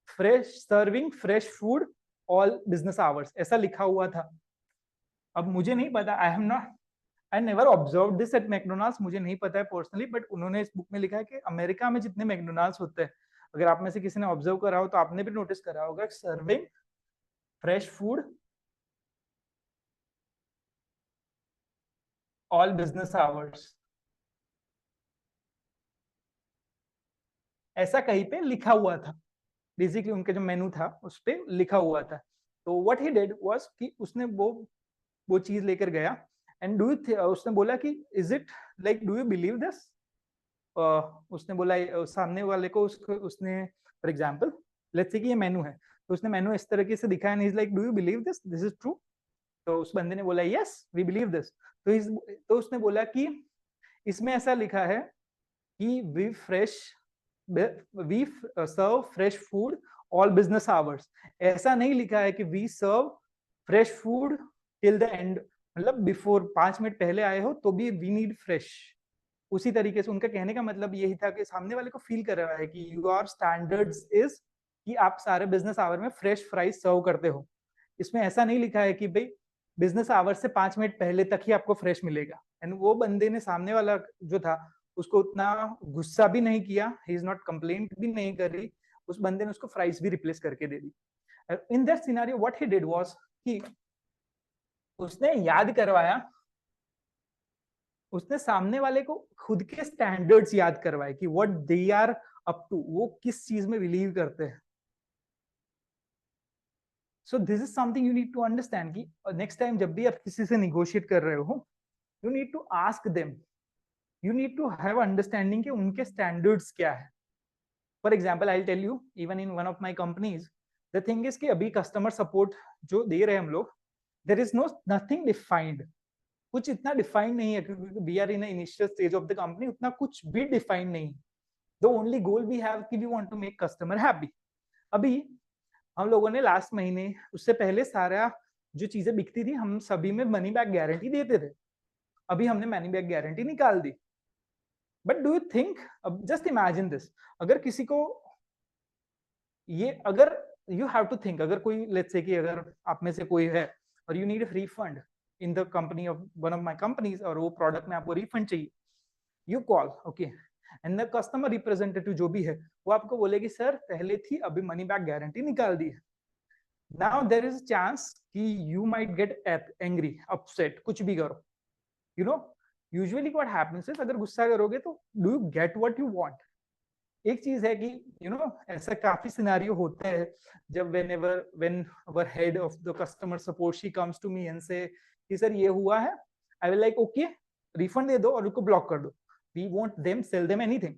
fresh serving fresh food all business hours, ऐसा लिखा हुआ था. अब मुझे नहीं पता, I never observe this eight McDonald's, मुझे नहीं पता है पर्सनली, बट उन्होंने इस बुक में लिखा है कि अमेरिका में जितने मैकडोनाल्ड्स होते हैं, अगर आप में से किसी ने ऑब्जर्व करा हो तो आपने भी नोटिस करा होगा, serving fresh food all business hours, ऐसा कहीं पे लिखा हुआ था। बेसिकली उनका जो मेनू था उस पे लिखा हुआ था। तो व्हाट ही डिड वाज कि उसने वो चीज लेकर गया एंड उसने बोला कि is it like do you believe this. उसने बोला सामने वाले को उसने फॉर एग्जांपल लेट्स से कि ये मेनू है, तो उसने मेनू इस तरीके से दिखाया and is like do you believe this, this is true. तो उस बंदे ने बोला यस वी बिलीव दिस। तो उसने बोला कि इसमें ऐसा लिखा है कि we serve fresh food all business hours. ऐसा नहीं लिखा है कि we serve fresh food till the end, मतलब बिफोर 5 मिनट पहले आए हो तो भी वी नीड फ्रेश। उसी तरीके से उनका कहने का मतलब यही था कि सामने वाले को फील कर रहा है कि योर स्टैंडर्ड्स इज कि आप सारे बिजनेस आवर में फ्रेश फ्राइज सर्व करते हो। इसमें ऐसा नहीं लिखा है कि भाई बिजनेस आवर से 5 मिनट पहले तक ही आपको फ्रेश मिलेगा। एंड वो बंदे ने सामने वाला जो था उसको उतना गुस्सा भी नहीं किया, ही इज नॉट कंप्लेंट भी नहीं करी, उस बंदे ने उसको फ्राइज भी रिप्लेस करके दे दी। In that scenario what he did was कि उसने याद करवाया, उसने सामने वाले को खुद के स्टैंडर्ड्स याद करवाए कि what they are up to, वो किस चीज में बिलीव करते हैं। So this is something you need to understand कि नेक्स्ट टाइम जब भी आप किसी से निगोशिएट कर रहे हो, you need to ask them, you need to have understanding कि उनके स्टैंडर्ड्स क्या है। For example I tell you even in one of my companies the thing is कि अभी कस्टमर सपोर्ट जो दे रहे हैं हम लोग, there is no nothing defined, कुछ इतना डिफाइंड नहीं है क्योंकि we are in initial stage of the company, उतना कुछ भी डिफाइंड नहीं। The only goal we have कि we want to make customer happy. अभी हम लोगों ने लास्ट महीने उससे पहले सारा जो चीजें बिकती थी हम सभी में मनी बैक गारंटी देते थे, अभी हमने मनी बैक गारंटी निकाल दी। बट डू यू थिंक, अब जस्ट इमेजिन दिस, अगर किसी को ये अगर यू हैव टू थिंक, अगर कोई लेट्स से कि अगर आप में से कोई है और you need refund in the company of one of my companies और वो प्रोडक्ट में आपको रिफंड चाहिए, you call okay and the customer representative जो भी है वो आपको बोलेगी सर पहले थी अभी मनी बैक गारंटी निकाल दी है। नाउ देर इज चांस कि you might get angry upset कुछ भी करो, you know usually what happens is अगर गुस्सा करोगे तो do you get what you want. एक चीज है कि ऐसा काफी सिनेरियो होते हैं जब when our head of the customer support she comes to me and say कि सर ये हुआ है, I will like okay refund दे दो और उसको ब्लॉक कर दो, we won't them sell them anything,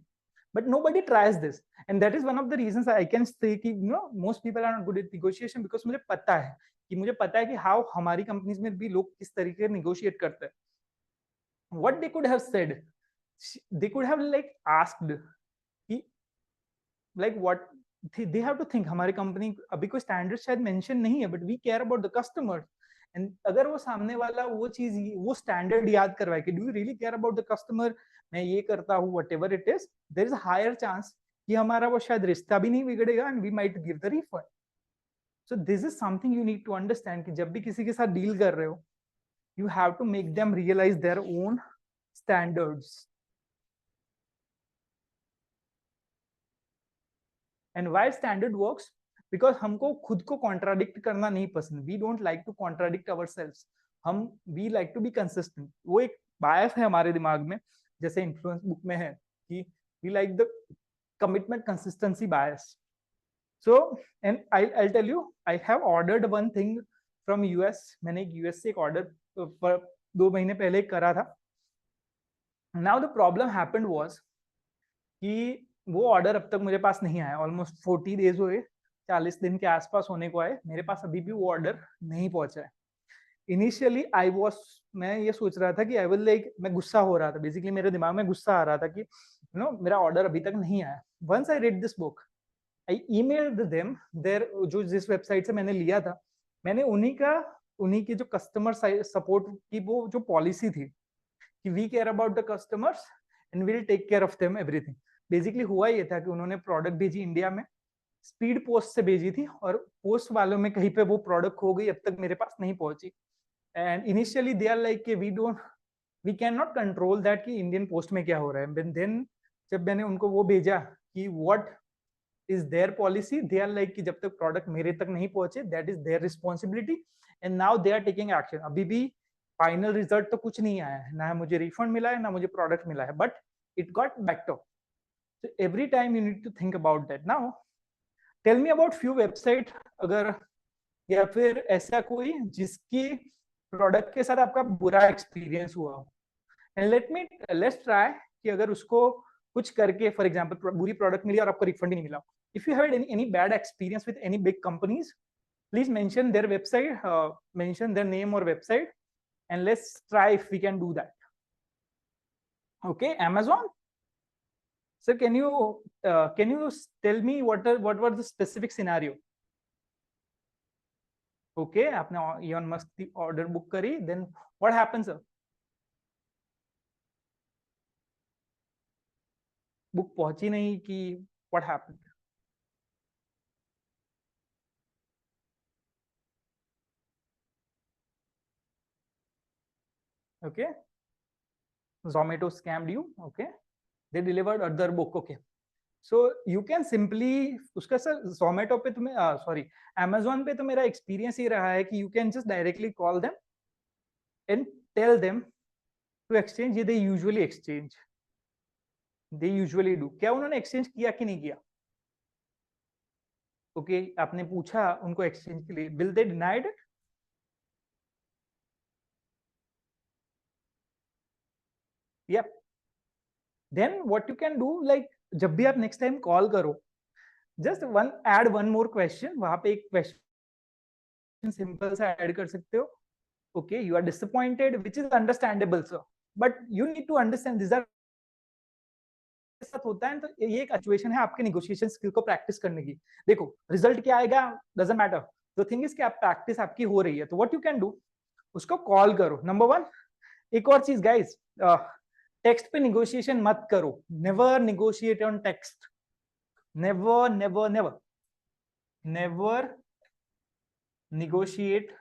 but nobody tries this and that is one of the reasons I can say कि most people are not good at negotiation because मुझे पता है कि हाउ हमारी कंपनीज में भी लोग किस तरीके से निगोशिएट करते हैं। what they could have said, they could have like asked कि like what they have to think हमारी कंपनी अभी कोई स्टैंडर्ड शायद मेंशन नहीं है but we care about the customer. And अगर वो सामने वाला वो चीज वो स्टैंडर्ड याद करवाए कि do you really care about the customer, मैं ये करता हूँ whatever it is, there is higher chance कि हमारा वो शायद रिश्ता भी नहीं बिगड़ेगा and we might give the refund. So this is something you need to understand कि जब भी किसी के साथ डील कर रहे हो you have to make them realize their own standards. And why standard works because हमको खुद को कॉन्ट्राडिक्ट करना नहीं पसंद, we don't like to contradict अवर सेल्व्स, हम we like to be consistent. वो एक बायस है हमारे दिमाग में, जैसे इन्फ्लुएंस बुक में है कि we like the commitment consistency bias. So and I tell you I have ordered one thing from US, मैंने एक यूएस से एक ऑर्डर 2 महीने पहले करा था। Now the problem happened was कि वो ऑर्डर अब तक मेरे पास नहीं आया, ऑलमोस्ट 40 डेज हुए, 40 दिन के आसपास होने को आए, मेरे पास अभी भी वो ऑर्डर नहीं पहुंचा है। इनिशियली मैं ये सोच रहा था कि आई विल लाइक, मैं गुस्सा हो रहा था, बेसिकली मेरे दिमाग में गुस्सा आ रहा था कि मेरा ऑर्डर अभी तक नहीं आया। Once I read this book I emailed them there, जो जिस वेबसाइट से मैंने लिया था, मैंने उन्हीं की जो कस्टमर सपोर्ट की वो जो पॉलिसी थी कि we care about the customers and will take care of them everything. Basically हुआ ये था कि उन्होंने प्रोडक्ट भेजी इंडिया में, स्पीड पोस्ट से भेजी थी और पोस्ट वालों में कहीं पे वो प्रोडक्ट खो गई, अब तक मेरे पास नहीं पहुंची। And initially they are like कि we can not control that कि इंडियन पोस्ट में क्या हो रहा है। देन जब मैंने उनको वो भेजा कि what is their policy, they are like कि जब तक प्रोडक्ट मेरे तक नहीं पहुंचे that is their responsibility and now they are taking action. अभी भी फाइनल रिजल्ट तो कुछ नहीं आया है, ना मुझे रिफंड मिला है ना मुझे प्रोडक्ट मिला है, but it got better. So every time you need to think about that. Now tell me about few website, अगर या फिर ऐसा कोई जिसकी प्रोडक्ट के साथ आपका बुरा एक्सपीरियंस हुआ हो, एंड लेट्स ट्राई कि अगर उसको कुछ करके फॉर एग्जांपल बुरी प्रोडक्ट मिली और आपको रिफंड ही नहीं मिला. If you have any bad experience with any big companies, please mention their website, mention their name or website, and let's try if we can do that. Okay, Amazon. Sir, can you tell me what was the specific scenario? Okay, आपने Elon Musk की order book करी, then what happened, sir? Book पहुंची नहीं कि what happened? Okay, Zomato scammed you. Okay, they delivered other book. Okay, so you can simply उसका sir Zomato पे तुम्हें sorry Amazon पे तो मेरा experience ये रहा है कि you can just directly call them and tell them to exchange. ये they usually exchange. They usually do. क्या उन्होंने exchange किया कि नहीं किया? Okay, आपने पूछा उनको exchange के लिए, will they denied it? Yep. Then what you can do, like जब भी आप next time call करो, just add one more question. वहां पे एक question simple सा add कर सकते हो. Okay, you are disappointed, which is understandable, sir. But you need to understand these are साथ होता है, तो ये एक सिचुएशन है आपके नेगोशिएशन स्किल को प्रैक्टिस करने की. देखो रिजल्ट क्या आएगा doesn't matter, the thing is कि आप प्रैक्टिस आपकी हो रही है, तो व्हाट यू कैन डू, उसको कॉल करो. Number one. एक और चीज गाइस, टेक्स्ट पे नेगोशिएशन मत करो. Never negotiate on text. Never never never never negotiate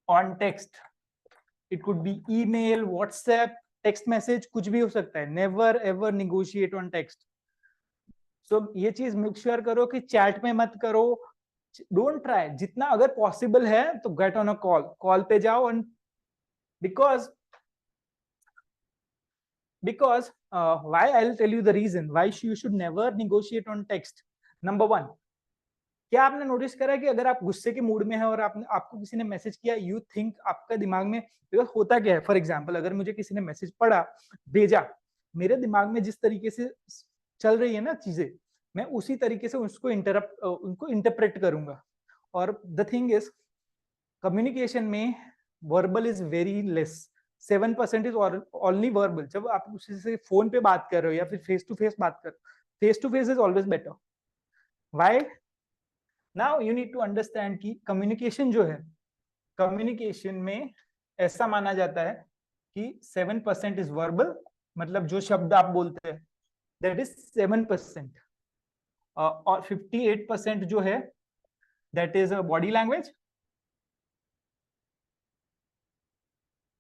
on text. It could be email, WhatsApp, text message, कुछ भी हो सकता है. Never ever negotiate on text. So ये चीज मेक श्योर करो कि चैट में मत करो. Don't try. जितना अगर पॉसिबल है तो गेट ऑन अ कॉल पे जाओ. And because why I'll tell you the reason why you should never negotiate on text. Number one, क्या आपने नोटिस करा कि अगर आप गुस्से के मूड में है और आपको किसी ने मैसेज किया, यू थिंक आपका दिमाग में होता क्या है. फॉर एग्जांपल अगर मुझे किसी ने मैसेज पढ़ा, भेजा, मेरे दिमाग में जिस तरीके से चल रही है ना चीजें, मैं उसी तरीके से उनको इंटरप्रेट करूंगा. और द थिंग इज कम्युनिकेशन में verbal is very less. 7% is only verbal. जब आप किसी से फोन पे बात कर रहे हो या फिर फेस टू फेस बात कर रहे हो, face to face is always better. Why? Now you need to understand कि कम्युनिकेशन जो है, कम्युनिकेशन में ऐसा माना जाता है कि 7% इज वर्बल, मतलब जो शब्द आप बोलते हैं दैट इज 7%. और 58% जो है दैट इज बॉडी लैंग्वेज,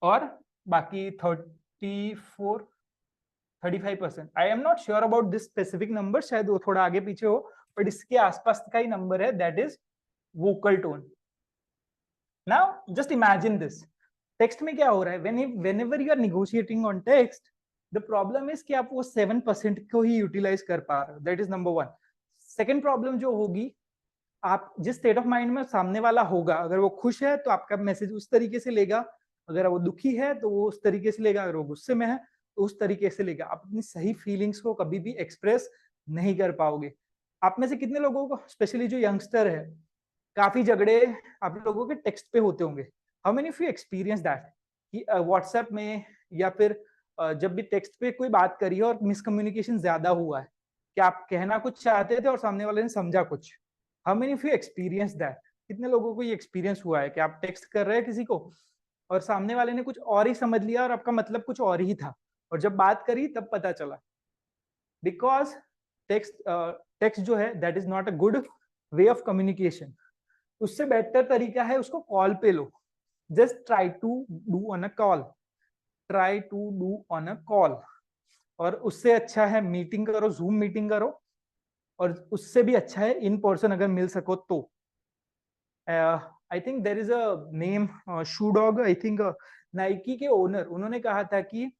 और बाकी 35%. आई am not sure about this specific number, शायद वो थोड़ा आगे पीछे हो, बट इसके आसपास का ही नंबर है, that is vocal tone. Now just imagine this. Text में क्या हो रहा है, whenever you are negotiating on text, the problem is कि आप वो 7% को ही यूटिलाइज कर पा रहे हो. That is number one. Second problem जो होगी, आप जिस स्टेट ऑफ माइंड में सामने वाला होगा, अगर वो खुश है तो आपका मैसेज उस तरीके से लेगा, अगर वो दुखी है तो वो उस तरीके से लेगा, अगर वो गुस्से में है तो उस तरीके से लेगा. आप अपनी सही फीलिंग्स को कभी भी एक्सप्रेस नहीं कर पाओगे. आप में से कितने लोगों को, स्पेशली जो यंगस्टर है, काफी झगड़े आप लोगों के टेक्स्ट पे होते होंगे. How many of you experience that कि व्हाट्सएप में या फिर जब भी टेक्स्ट पे कोई बात करी है और मिसकम्युनिकेशन ज्यादा हुआ है, कि आप कहना कुछ चाहते थे और सामने वाले ने समझा कुछ. How many of you experience that? कितने लोगों को ये एक्सपीरियंस हुआ है कि आप टेक्स्ट कर रहे हैं किसी को और सामने वाले ने कुछ और ही समझ लिया और आपका मतलब कुछ और ही था, और जब बात करी तब पता चला. बिकॉज टेक्स्ट जो है that is not a good way of communication. उससे बेहतर तरीका है उसको कॉल पे लो. Just try to do on a call. Try to do on a call. और उससे अच्छा है मीटिंग करो, जूम मीटिंग करो, और उससे भी अच्छा है इन पर्सन अगर मिल सको तो. I think there is a name shoe dog, I think Nike के ओनर, उन्होंने कहा था कि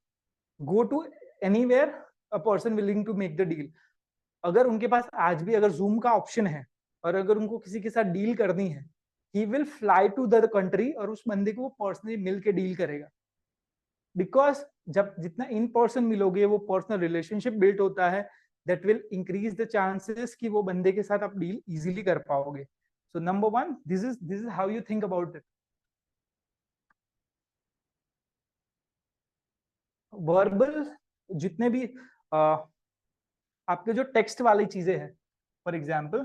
go to anywhere a person willing to make the deal. अगर उनके पास आज भी अगर जूम का ऑप्शन है और अगर उनको किसी के साथ डील करनी है, he will fly to the country और उस बंदे को वो पर्सनली मिल के डील करेगा। बिकॉज जब जितना इन पर्सन मिलोगे वो पर्सनल रिलेशनशिप बिल्ड होता है, that will increase the chances कि वो बंदे के साथ आप डील इजीली कर पाओगे। So number one, this is how you think about it. Verbal जितने भी आपके जो टेक्स्ट वाली चीजें हैं, for example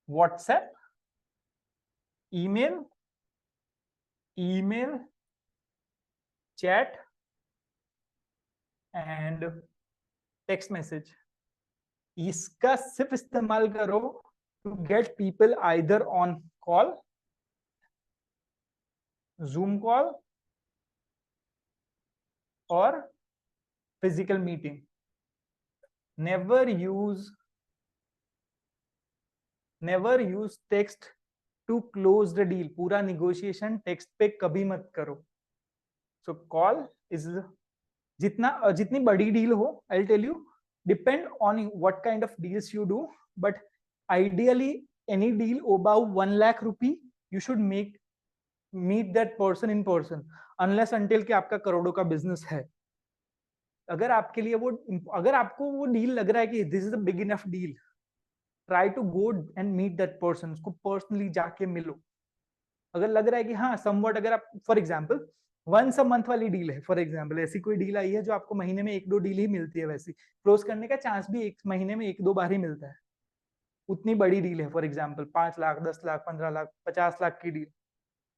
WhatsApp, email, email, chat and text message, इसका सिर्फ इस्तेमाल करो to get people either on call, Zoom call और physical meeting. Never use text to close the deal. पूरा निगोशिएशन टेक्स्ट पे कभी मत करो। सो कॉल इज, जितनी बड़ी डील हो, I tell you, depend on what kind of deals you do, but ideally any deal above 1 lakh rupee you should meet that person in person, unless until कि आपका करोड़ों का बिजनेस है। अगर आपके लिए वो, अगर आपको वो डील लग रहा है कि this is a big enough deal, try to go and meet that person, उसको पर्सनली जाके मिलो। अगर लग रहा है कि हाँ समवट, अगर आप for example once a month वाली डील है, फॉर एग्जाम्पल ऐसी कोई डील आई है जो आपको महीने में 1-2 डील ही मिलती है, वैसी क्लोज करने का चांस भी एक महीने में 1-2 बार ही मिलता है, उतनी बड़ी डील है, फॉर एग्जाम्पल 5 लाख, 10 लाख, 15 लाख, 50 लाख की deal,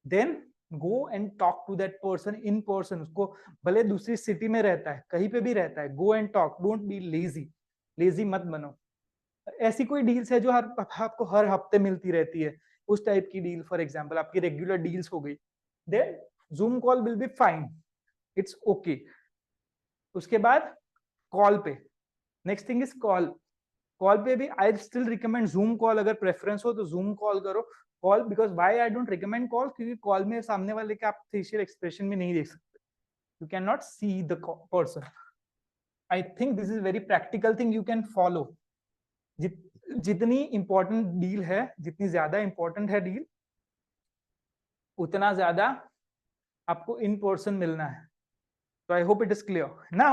then go and talk to that person in person. उसको भले दूसरी सिटी में रहता है, कहीं पे भी रहता है, गो and talk, don't be lazy, lazy मत बनो। ऐसी कोई डील्स है जो आपको हर हफ्ते मिलती रहती है, उस टाइप की डील, फॉर एग्जाम्पल आपकी रेगुलर डील्स हो गई, then Zoom call will be fine, it's okay. उसके बाद कॉल पे, next thing is call. Call पे भी I still recommend Zoom call, अगर प्रेफरेंस हो तो जूम कॉल करो। Call, because why I don't recommend call, क्योंकि कॉल में सामने वाले के आप फेशियल एक्सप्रेशन भी नहीं देख सकते, you can not see the person. I think this is very practical thing you can follow. जितनी इंपॉर्टेंट डील है, जितनी ज्यादा इंपॉर्टेंट है डील, उतना ज्यादा आपको इन पर्सन मिलना है। So I hope it is clear. Now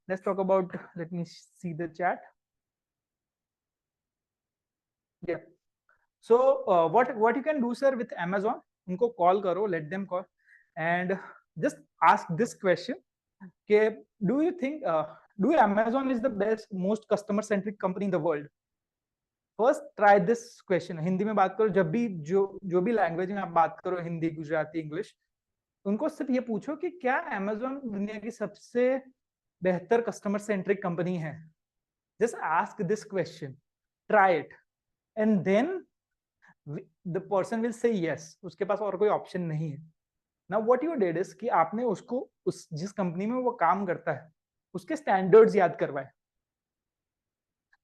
let's talk about, let me see the chat. Yeah. So what you can do, sir, with Amazon, उनको call करो, let them call and just ask this question, कि do you think do Amazon is the best most customer centric company in the world? First try this question, Hindi में बात करो, जब भी जो भी लैंग्वेज में आप बात करो, हिंदी, गुजराती, इंग्लिश, उनको सिर्फ ये पूछो कि क्या अमेजोन दुनिया की सबसे बेहतर कस्टमर सेंट्रिक कंपनी है। Just ask this question, try it, and then the person will say yes, उसके पास और कोई ऑप्शन नहीं है। Now what you did is कि आपने उसको उस जिस कंपनी में वो काम करता है उसके स्टैंडर्ड्स याद करवाए।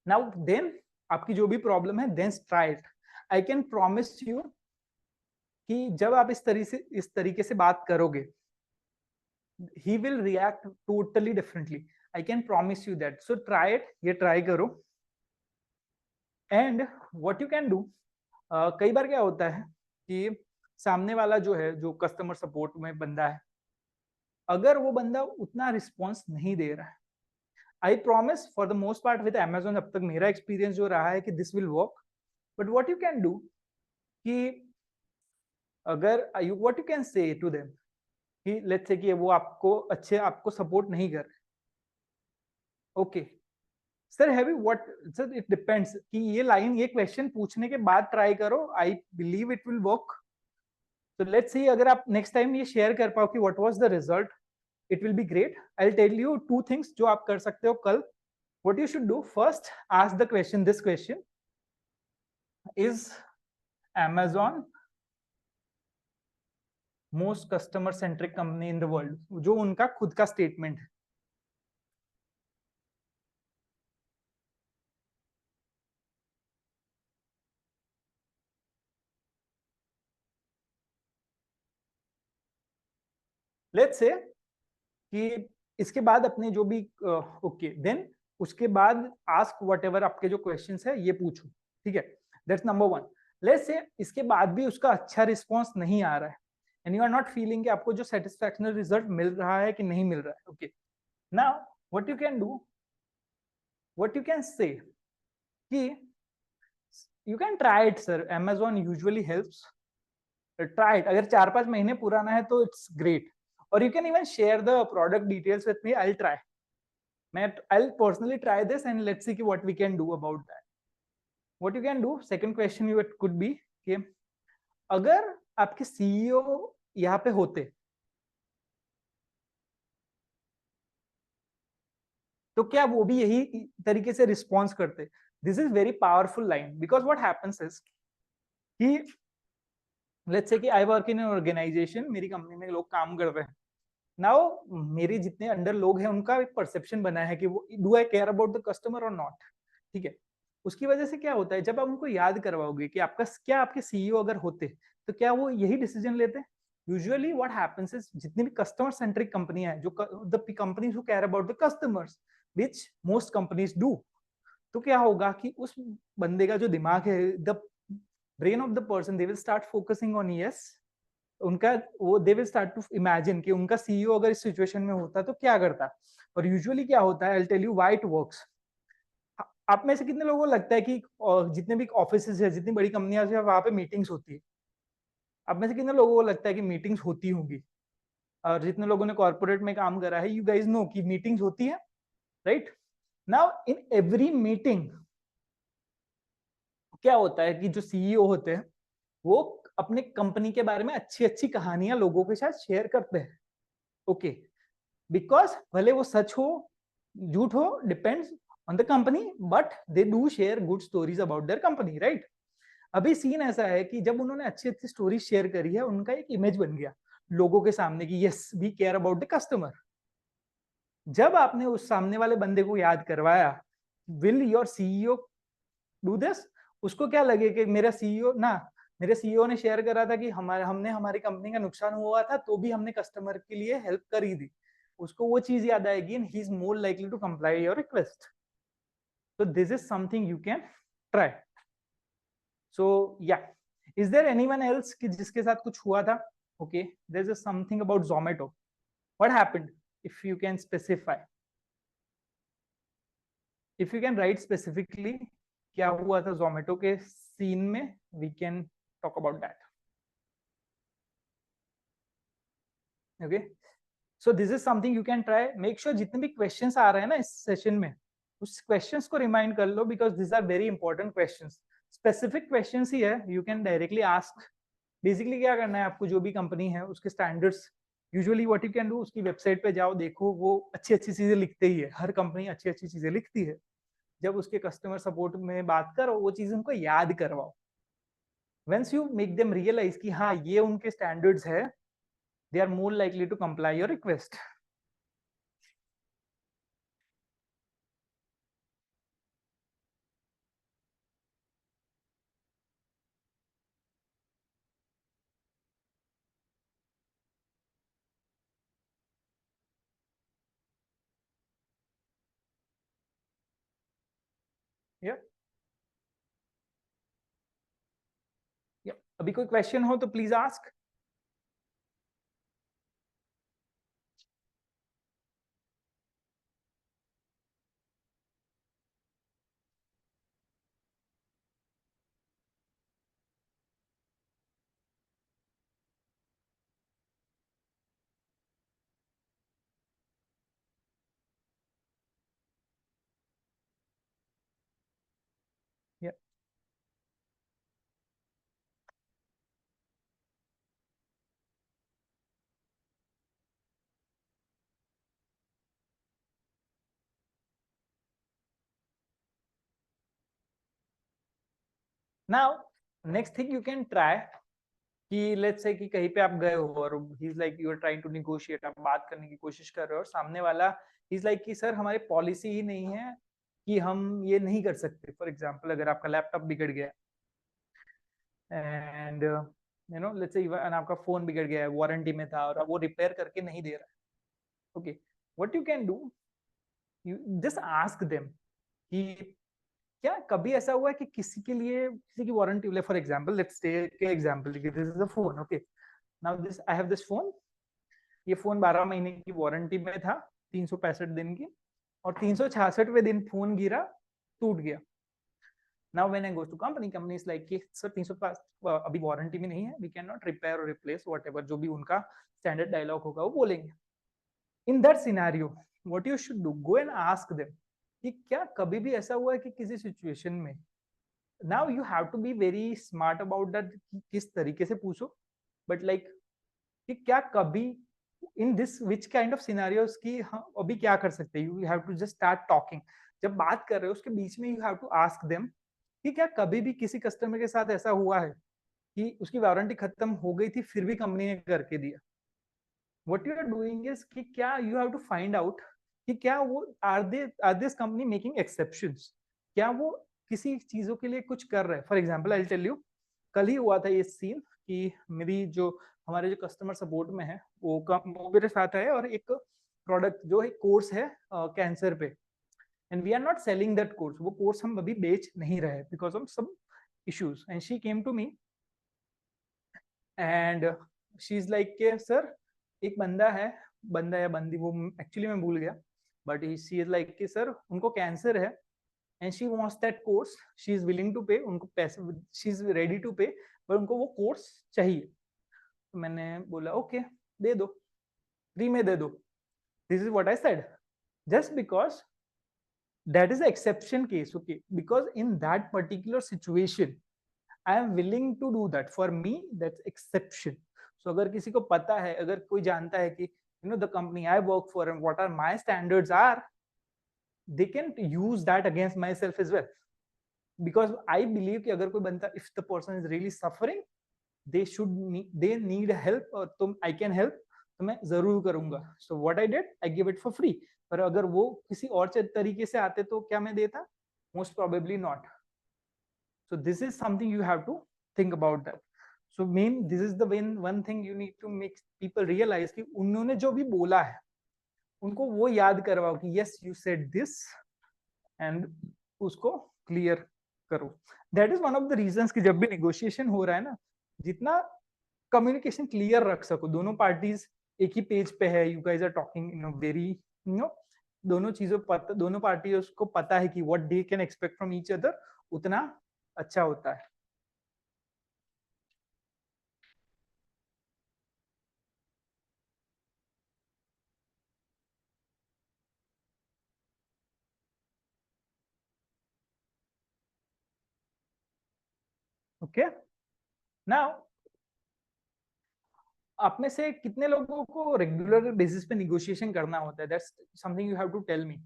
नाउ देन आपकी जो भी प्रॉब्लम है, then try it. I can promise you कि जब आप इस तरीके से बात करोगे, he will react totally differently. I can promise you that. So try it, ये try करो। And what you can do, कई बार क्या होता है कि सामने वाला जो है, जो कस्टमर सपोर्ट में बंदा है, अगर वो बंदा उतना रिस्पॉन्स नहीं दे रहा है, I promise for the most part with Amazon, अब तक मेरा एक्सपीरियंस जो रहा है कि this will work. But what you can do कि अगर what you can say to them कि लेट्स से कि वो आपको सपोर्ट नहीं कर रहे, okay sir, have you what sir, it depends, कि ये लाइन, ये क्वेश्चन पूछने के बाद ट्राई करो, I believe it will work. तो लेट्स सी, अगर आप नेक्स्ट टाइम ये शेयर कर पाओ कि what was the result, it will be great. I will tell you 2 things जो आप कर सकते हो कल। What you should do, first ask the question, this question, is Amazon most customer centric company in the world, जो उनका खुद का स्टेटमेंट है। लेट्स से कि इसके बाद अपने जो भी ओके देन उसके बाद आस्क वट एवर आपके जो क्वेश्चन है ये पूछो, ठीक है, that's number one. Let's say इसके बाद भी उसका अच्छा रिस्पॉन्स नहीं आ रहा है and you are not feeling कि आपको जो सेटिस्फैक्शनल रिजल्ट मिल रहा है कि नहीं मिल रहा है, okay, now what you can do, what you can say कि you can try it sir, Amazon usually helps, try it, अगर 4-5 महीने पुराना है तो इट्स ग्रेट, और you can even share the product details with me, I try, मैं I'll personally try this and let's see what we can do about that. What you can do, second question you could be कि अगर आपके CEO यहाँ पे होते तो क्या वो भी यही तरीके से रिस्पॉन्स करते? This is very powerful line because what happens is कि लेट्स से कि I work in an organisation, मेरी कंपनी में लोग काम कर रहे हैं, नाउ मेरे जितने अंडर लोग हैं उनका एक परसेप्शन बना है कि वो do I care about the customer और नॉट, ठीक है। उसकी वजह से क्या होता है, जब आप उनको याद करवाओगे कि आपका क्या आपके सीईओ अगर होते तो क्या वो यही डिसीजन लेते? यूजुअली व्हाट हैपेंस इज जितनी भी कस्टमर सेंट्रिक कंपनियां हैं, जो the companies who care about the customers which most companies do, तो क्या होगा कि उस बंदे का जो दिमाग है, the brain of the person, they will start focusing on yes, उनका वो they will start to imagine कि उनका सीईओ अगर इस सिचुएशन में होता तो क्या करता। और यूजुअली क्या होता है, I will tell you why it works. आप में से कितने लोगों को लगता है कि जितने भी ऑफिस है, जितनी बड़ी कंपनियां है, वहां पे मीटिंग्स होती है? आप में से कितने लोगों को लगता है कि मीटिंग्स होती होंगी? और जितने लोगों ने कॉर्पोरेट में काम करा है, यू गाइस नो कि मीटिंग्स होती है, right? Now in every meeting क्या होता है कि जो सीईओ होते हैं वो अपने कंपनी के बारे में अच्छी अच्छी कहानियां लोगों के साथ शेयर करते हैं, ओके, बिकॉज भले वो सच हो झूठ हो, depends on the company, but they do share good stories about their company, right? अभी सीन ऐसा है कि जब उन्होंने अच्छी अच्छी स्टोरी शेयर करी है, उनका एक इमेज बन गया लोगों के सामने कि yes we care about the customer. जब आपने उस सामने वाले बंदे को याद करवाया, will your CEO do this? उसको क्या लगे कि मेरा सीईओ ना, मेरे सीईओ ने शेयर करा था कि हमने हमारी कंपनी का नुकसान हुआ था तो भी हमने कस्टमर के लिए हेल्प करी थी, उसको वो चीज याद आएगी and he is more likely to comply your request. So this is something you can try. So yeah, is there anyone else कि जिसके साथ कुछ हुआ था? Okay, there's a something about Zomato. What happened? If you can specify, if you can write specifically क्या हुआ था Zomato के सीन में, we can talk about that. Okay, so this is something you can try. Make sure जितने भी questions आ रहे हैं ना इस सेशन में, उस क्वेश्चंस को रिमाइंड कर लो because this are very important questions, specific questions ही है, you can directly ask. Basically क्या करना है आपको, जो भी कंपनी है उसके standards, usually what you can do, उसकी वेबसाइट पे जाओ, देखो वो अच्छी अच्छी चीजें लिखते ही है, हर कंपनी अच्छी अच्छी चीजें लिखती है, जब उसके कस्टमर सपोर्ट में बात करो वो चीजें उनको याद करवाओ। Once you make them realise कि हाँ ये उनके स्टैंडर्ड्स है, they are more likely to comply your request. या अभी कोई क्वेश्चन हो तो प्लीज आस्क। या now next thing you can try कि लेट्स से कि कहीं पे आप गए हो और he is like you are trying to negotiate, आप बात करने की कोशिश कर रहे हो और सामने वाला इज लाइक कि सर हमारी पॉलिसी ही नहीं है कि हम ये नहीं कर सकते। फॉर एग्जांपल अगर आपका लैपटॉप बिगड़ गया एंड लेट्स से आपका फोन बिगड़ गया है, वारंटी में था और वो रिपेयर करके नहीं दे रहा है, okay, what you can do, you just ask them कि क्या कभी ऐसा हुआ है कि किसी के लिए किसी की warranty, for example let's take example, this is a phone, okay, now this I have this phone, ये फोन 12 महीने की वारंटी में था, 365 दिन की, और 366वें दिन फोन गिरा, टूट गया। Now when I go to company is like कि सर 305 अभी वारंटी में नहीं है, वी कैन नॉट रिपेयर और रिप्लेस, व्हाटएवर जो भी उनका स्टैंडर्ड डायलॉग होगा वो बोलेंगे। In that scenario what you should do, go and ask them कि क्या कभी भी ऐसा हुआ है कि किसी सिचुएशन में, now you have to be very smart about that, किस तरीके से पूछो, बट लाइक कि क्या कभी in this which kind of scenarios की हम अभी क्या कर सकते हैं, you have to just start talking, जब बात कर रहे हो उसके बीच में you have to ask them कि क्या कभी भी किसी कस्टमर के साथ ऐसा हुआ है कि उसकी वारंटी खत्म हो गई थी फिर भी कंपनी ने करके दिया। What you are doing is कि क्या you have to find out कि क्या वो are this company making exceptions, क्या वो किसी चीजों के लिए कुछ कर रहे हैं। For example I tell you, कल ही हुआ था ये सीन कि मेरी जो हमारे जो कस्टमर सपोर्ट में है वो मेरे साथ है, और एक प्रोडक्ट जो है कोर्स है कैंसर पे, and we are not selling that course, वो कोर्स हम अभी बेच नहीं रहे because of some issues, and she came to me and she is like के सर एक बंदा है, बंदा या बंदी वो एक्चुअली मैं भूल गया, बट शी इज लाइक कि सर उनको कैंसर है and she wants that course, she is willing to pay, उनको पैसे, शी इज रेडी टू पे, पर उनको वो कोर्स चाहिए। तो मैंने बोला ओके दे दो, फ्री में दे दो, this is what I said, just because that is the exception case, okay, because in that particular situation I am willing to do that, for me that's exception. So अगर किसी को पता है, अगर कोई जानता है कि the company I work for and what are my standards are, they can use that against myself as well, because I believe कि अगर कोई बंदा, if the person is really suffering, they need help और तुम I can help, तो मैं जरूर करूंगा। So what I did, I give it for free. पर अगर वो किसी और तरीके से आते तो क्या मैं देता? Most probably not. So this is something you have to think about that. So this is the one thing you need to make people realize कि उन्होंने जो भी बोला है उनको वो याद करवाओ कि yes you said this, and उसको क्लियर करो। That is one of the reasons कि जब भी negotiation हो रहा है ना, जितना कम्युनिकेशन क्लियर रख सको, दोनों पार्टीज एक ही पेज पे है, you guys are talking very दोनों चीजों दोनों पार्टी को पता है कि what they can expect from each other, उतना अच्छा होता है। ओके, नाउ आप में से कितने लोगों को रेगुलर बेसिस पे निगोशिएशन करना होता है? That's something you have to tell me.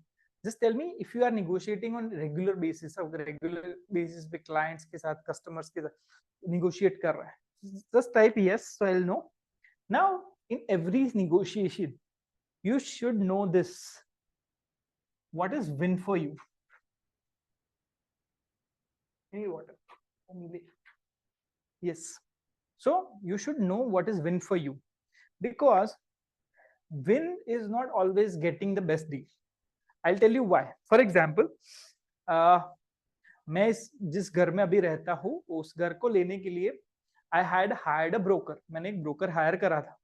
Just tell me if you are negotiating on regular basis, regular basis पे क्लाइंट्स के साथ, कस्टमर्स के साथ निगोशिएट कर रहा है, just type yes so I will know. Now in every negotiation you should know this, what is win for you? Hey, water. Yes, so you should know what is win for you, because win is not always getting the best deal. I'll tell you why. For example, मैं जिस घर में अभी रहता हूँ उस घर को लेने के लिए I had hired a broker, मैंने एक ब्रोकर हायर करा था।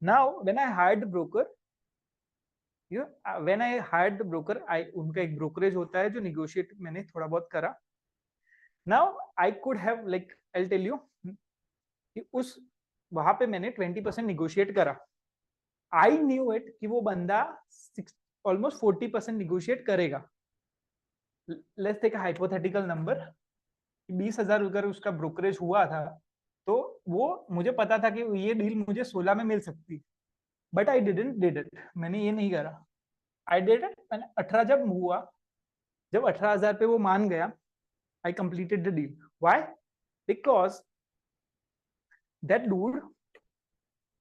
Now when I hired the broker, when I hired the broker, उनका एक ब्रोकरेज होता है जो निगोशिएट मैंने थोड़ा बहुत करा। Now I could have, like I'll tell you कि उस वहां पे मैंने 20% निगोशिएट करा। I knew it कि वो बंदा ऑलमोस्ट 40% निगोशिएट करेगा। Let's take a hypothetical number, 20,000 अगर उसका ब्रोकरेज हुआ था तो वो मुझे पता था कि ये डील मुझे 16 में मिल सकती, but I didn't did it, मैंने ये नहीं करा। आई डिड इट, मैंने 18 जब हुआ, जब 18,000 पे वो मान गया, I completed the deal. Why? Because that dude,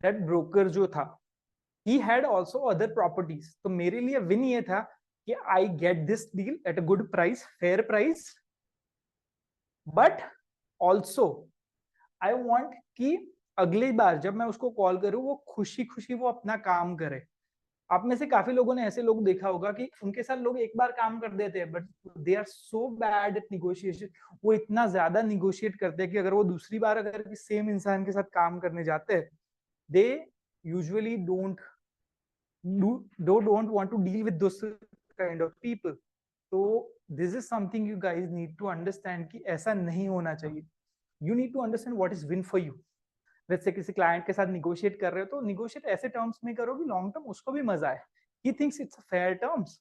that broker जो था, he had also other properties, तो मेरे लिए विन ये था कि I get this deal at a good price, fair price, but also I want कि अगली बार जब मैं उसको कॉल करूँ वो खुशी खुशी वो अपना काम करे। आप में से काफी लोगों ने ऐसे लोग देखा होगा कि उनके साथ लोग एक बार काम कर देते हैं but they are so bad at negotiation. वो इतना ज्यादा निगोशिएट करते हैं कि अगर वो दूसरी बार अगर सेम इंसान के साथ काम करने जाते हैं, they usually don't want to deal with those kind of people. So this is something you guys need to understand कि ऐसा नहीं होना चाहिए. You need to understand what is win for you. Let's say किसी client के साथ negotiate कर रहे हो तो निगोशिएट ऐसे टर्म्स में करो कि लॉन्ग टर्म उसको भी मजा आए. He thinks it's a fair terms.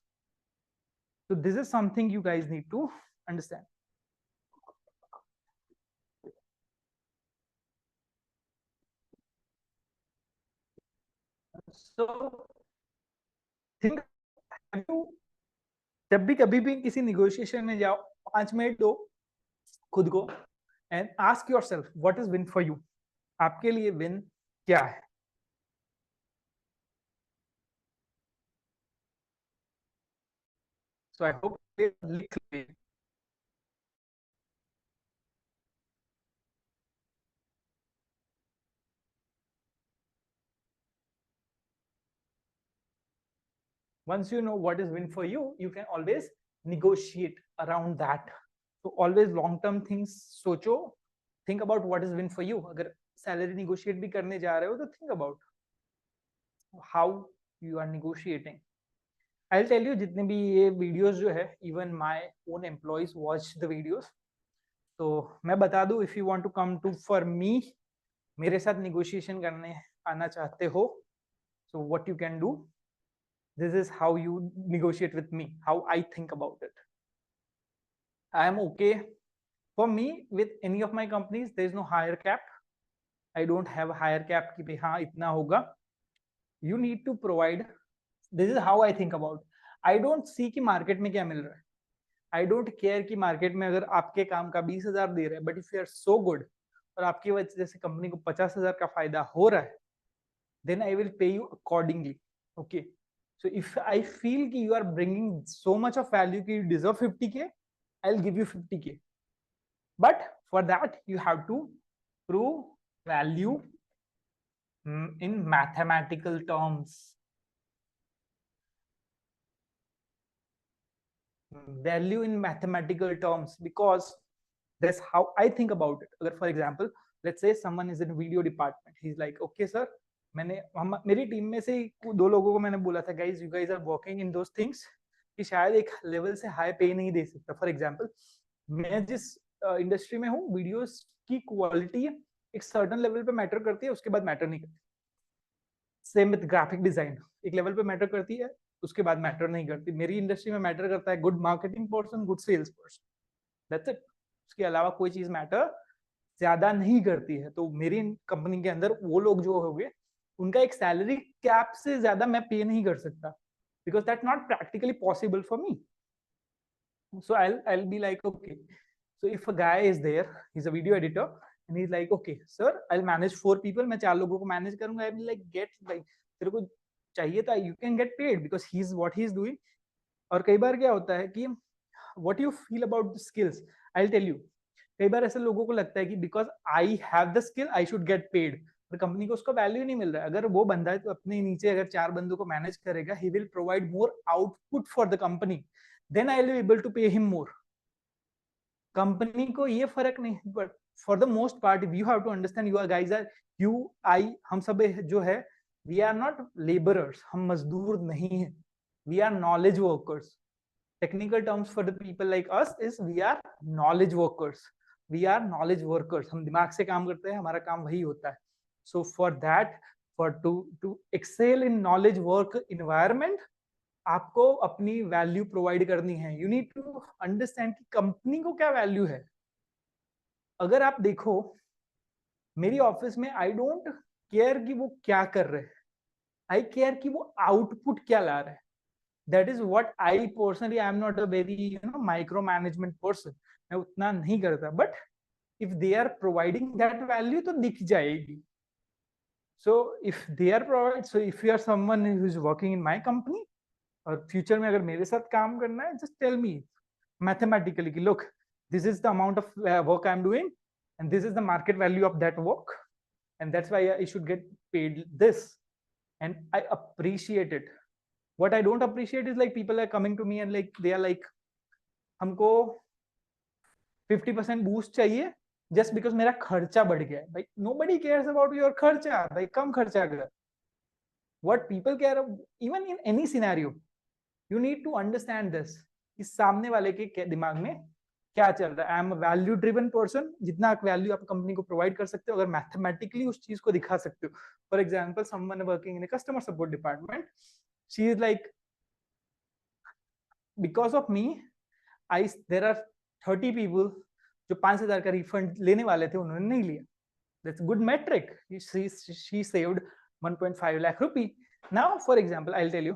So this is something you guys need to understand. So think, have you जब भी कभी भी किसी निगोशिएशन में जाओ 5 मिनट दो खुद को and ask yourself what is win for you. आपके लिए विन क्या है. सो आई होप लिख ले. Once you know what is win for you, you can always negotiate around that. So always long term things सोचो. Think about what is win for you. अगर salary negotiate भी करने जा रहे हो तो think about how you are negotiating. I'll tell you जितने भी ये वीडियोस जो है, even my own employees watch the videos. तो मैं बता दूं, if you want to come to for me, मेरे साथ negotiation करने आना चाहते हो, so what you can do, this is how you negotiate with me, how I think about it. I am okay. For me, with any of my companies, there is no higher cap. I don't have a higher cap कि हाँ इतना होगा. You need to provide. This is how I think about. I don't see कि market में क्या मिल रहा है. I don't care कि मार्केट में अगर आपके काम का 20,000 दे रहे हैं, but if you are so good और आपकी वजह से कंपनी को 50,000 का फायदा हो रहा है, then I will pay you accordingly. Okay. So if I feel कि you are bringing so much of value कि you deserve 50K, I'll give you 50K. But for that, you have to prove value in mathematical terms. Value in mathematical terms, because that's how I think about it. Agar for example, let's say someone is in video department, he's like, okay sir, मेरी team में से दो लोगों को मैंने बोला था, guys, you guys are working in those things कि शायद एक लेवल से हाई पे नहीं दे सकता. फॉर एग्जाम्पल, मैं जिस इंडस्ट्री में हूँ, वीडियोस की क्वालिटी एक सर्टन लेवल पे मैटर करती है, उसके बाद मैटर नहीं करती. सेम विद ग्राफिक डिजाइन, एक लेवल पे मैटर करती है, उसके बाद मैटर नहीं करती. मेरी इंडस्ट्री में मैटर करता है good marketing person, good sales person, that's it. उसके अलावा कोई चीज मैटर ज्यादा नहीं करती है. तो मेरी कंपनी के अंदर वो लोग जो हो गए, उनका एक सैलरी कैप से ज्यादा मैं पे नहीं कर सकता, because that not practically possible for me. So I'll be like, okay, so if a guy is there, he's a video editor and he's like, okay sir, I'll manage 4 people, मैं 4 लोगों को मैनेज करूंगा. I'll be like, get, like, तेरे को चाहिए था, you can get paid because he's what he's doing. और कई बार क्या होता है कि what you feel about the skills, I'll tell you, कई बार ऐसे लोगों को लगता है कि because I have the skill I should get paid, पर कंपनी को उसका वैल्यू नहीं मिल रहा है. अगर वो बंदा तो अपने नीचे अगर 4 बंदों को मैनेज करेगा, he will provide more output for the company, then I will be able to pay him more. Company को ये फर्क नहीं, but for the most part you have to understand, you are guys are, you I, हम सब जो है, we are not labourers, हम मजदूर नहीं है, we are knowledge workers. Technical terms for the people like us is we are knowledge workers. We are knowledge workers, हम दिमाग से काम करते हैं, हमारा काम वही होता है. So for that, for to excel in knowledge work environment, आपको अपनी वैल्यू प्रोवाइड करनी है. यू नीड टू अंडरस्टैंड कि कंपनी को क्या वैल्यू है. अगर आप देखो मेरी ऑफिस में, आई डोंट केयर कि वो क्या कर रहे हैं, आई केयर कि वो आउटपुट क्या ला रहे हैं. That is what I personally, I am not a very micro management person, मैं उतना नहीं करता, but if they are providing that value तो दिख जाएगी. So if they are provide, so if you are someone who is working in my company और future में अगर मेरे साथ काम करना है, जस्ट टेल मी मैथमेटिकली कि look, this is the amount of work I am doing and this is the market value of that work, and that's why I should get paid this, and I appreciate it. What I don't appreciate is like people are coming to me and like they are like, हमको 50% boost चाहिए just because मेरा खर्चा बढ़ गया है. भाई nobody cares about your खर्चा, भाई कम खर्चा कर. What people care of, even in any scenario, you need to understand this कि सामने वाले के दिमाग में क्या चल रहा है. I am a value driven person. जितना आप वैल्यू आप कंपनी को प्रोवाइड कर सकते हो, अगर मैथमेटिकली उस चीज को दिखा सकते हो. For example someone working in customer support department, she is like, because of me I there are 30 people जो 5,000 का रिफंड लेने वाले थे, उन्होंने नहीं लिया. That's good metric. She saved 1.5 lakh rupee. Now for example, I'll tell you,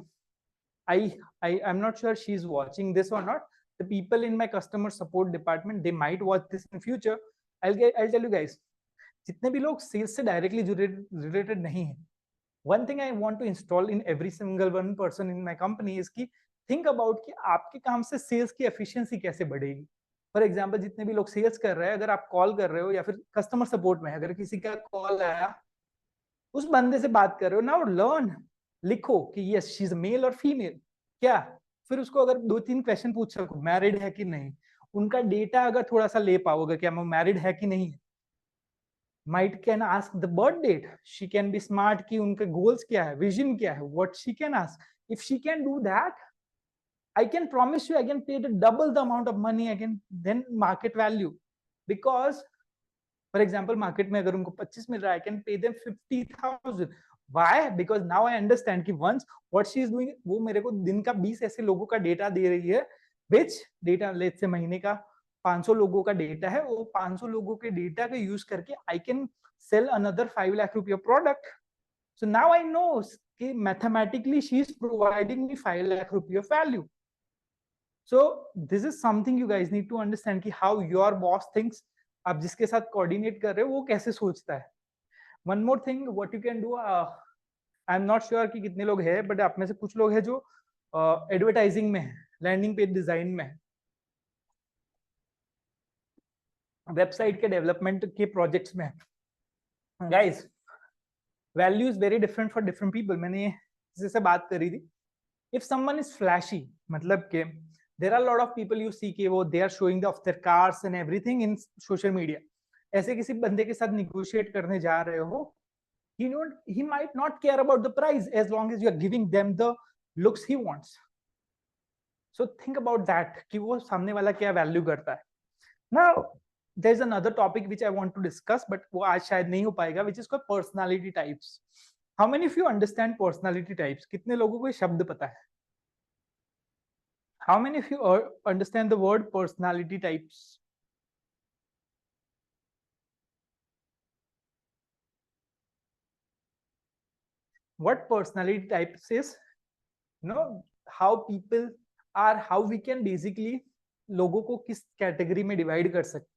I'm not sure she's watching this or not. The people in my customer support department, they might watch this in future. I'll tell you guys, जितने भी लोग sales से directly related नहीं है, one thing I want to install in every single one person in my company is कि think about कि आपके काम से सेल्स की एफिशिएंसी कैसे बढ़ेगी. फॉर एग्जांपल जितने भी लोग सेल्स कर रहे हैं, अगर आप कॉल कर रहे हो या फिर कस्टमर सपोर्ट में अगर किसी का कॉल आया, उस बंदे से बात कर रहे हो, नाउ लर्न, लिखो कि यस शी इज मेल और फीमेल, क्या. फिर उसको अगर 2-3 क्वेश्चन पूछ सको, मैरिड है कि नहीं, उनका डेटा अगर थोड़ा सा ले पाओगे, क्या वो मैरिड है कि नहीं. Might can ask the birth date. She can be smart कि उनके गोल्स क्या है, विजन क्या है, what she can ask. If she can do that, I can promise you I can pay the double the amount of money I can then market value. Because for example market में अगर उनको 25 मिल रहा है, I can pay them 50,000. Why? Because now I understand कि once what she is doing, वो मेरे को दिन का 20 ऐसे लोगों का डेटा दे रही है, which डेटा लेट्स से महीने का 500 लोगों का डेटा है, वो 500 लोगों के डेटा का यूज करके I can sell another 5 lakh rupee product. So now I know कि mathematically she is providing me 5 lakh rupee of value. So this is something you guys need to understand कि how your boss thinks. आप जिसके साथ coordinate कर रहे हो वो कैसे सोचता है. One more thing what you can do, I'm not sure कि कितने लोग हैं, बट आप में से कुछ लोग हैं जो एडवर्टाइजिंग में है, लैंडिंग पेज डिजाइन में है, वेबसाइट के डेवलपमेंट के प्रोजेक्ट्स में है. Guys, value is very different for different people. मैंने किसी से बात करी थी. इफ समवन इज फ्लैशी, मतलब के there are a lot of people you see कि वो they are showing off their cars and everything in social media. ऐसे किसी बंदे के साथ negotiate करने जा रहे हो, he might not care about the price as long as you are giving them the looks he wants. So think about that कि वो सामने वाला क्या value करता है. Now there's another topic which I want to discuss, but वो आज शायद नहीं हो पाएगा, which is called personality types. How many of you understand personality types? कितने लोगों को ये शब्द पता है? How many of you understand the word personality types? What personality types is, you know, how people are, how we can basically लोगों को किस कैटेगरी में डिवाइड कर सकते.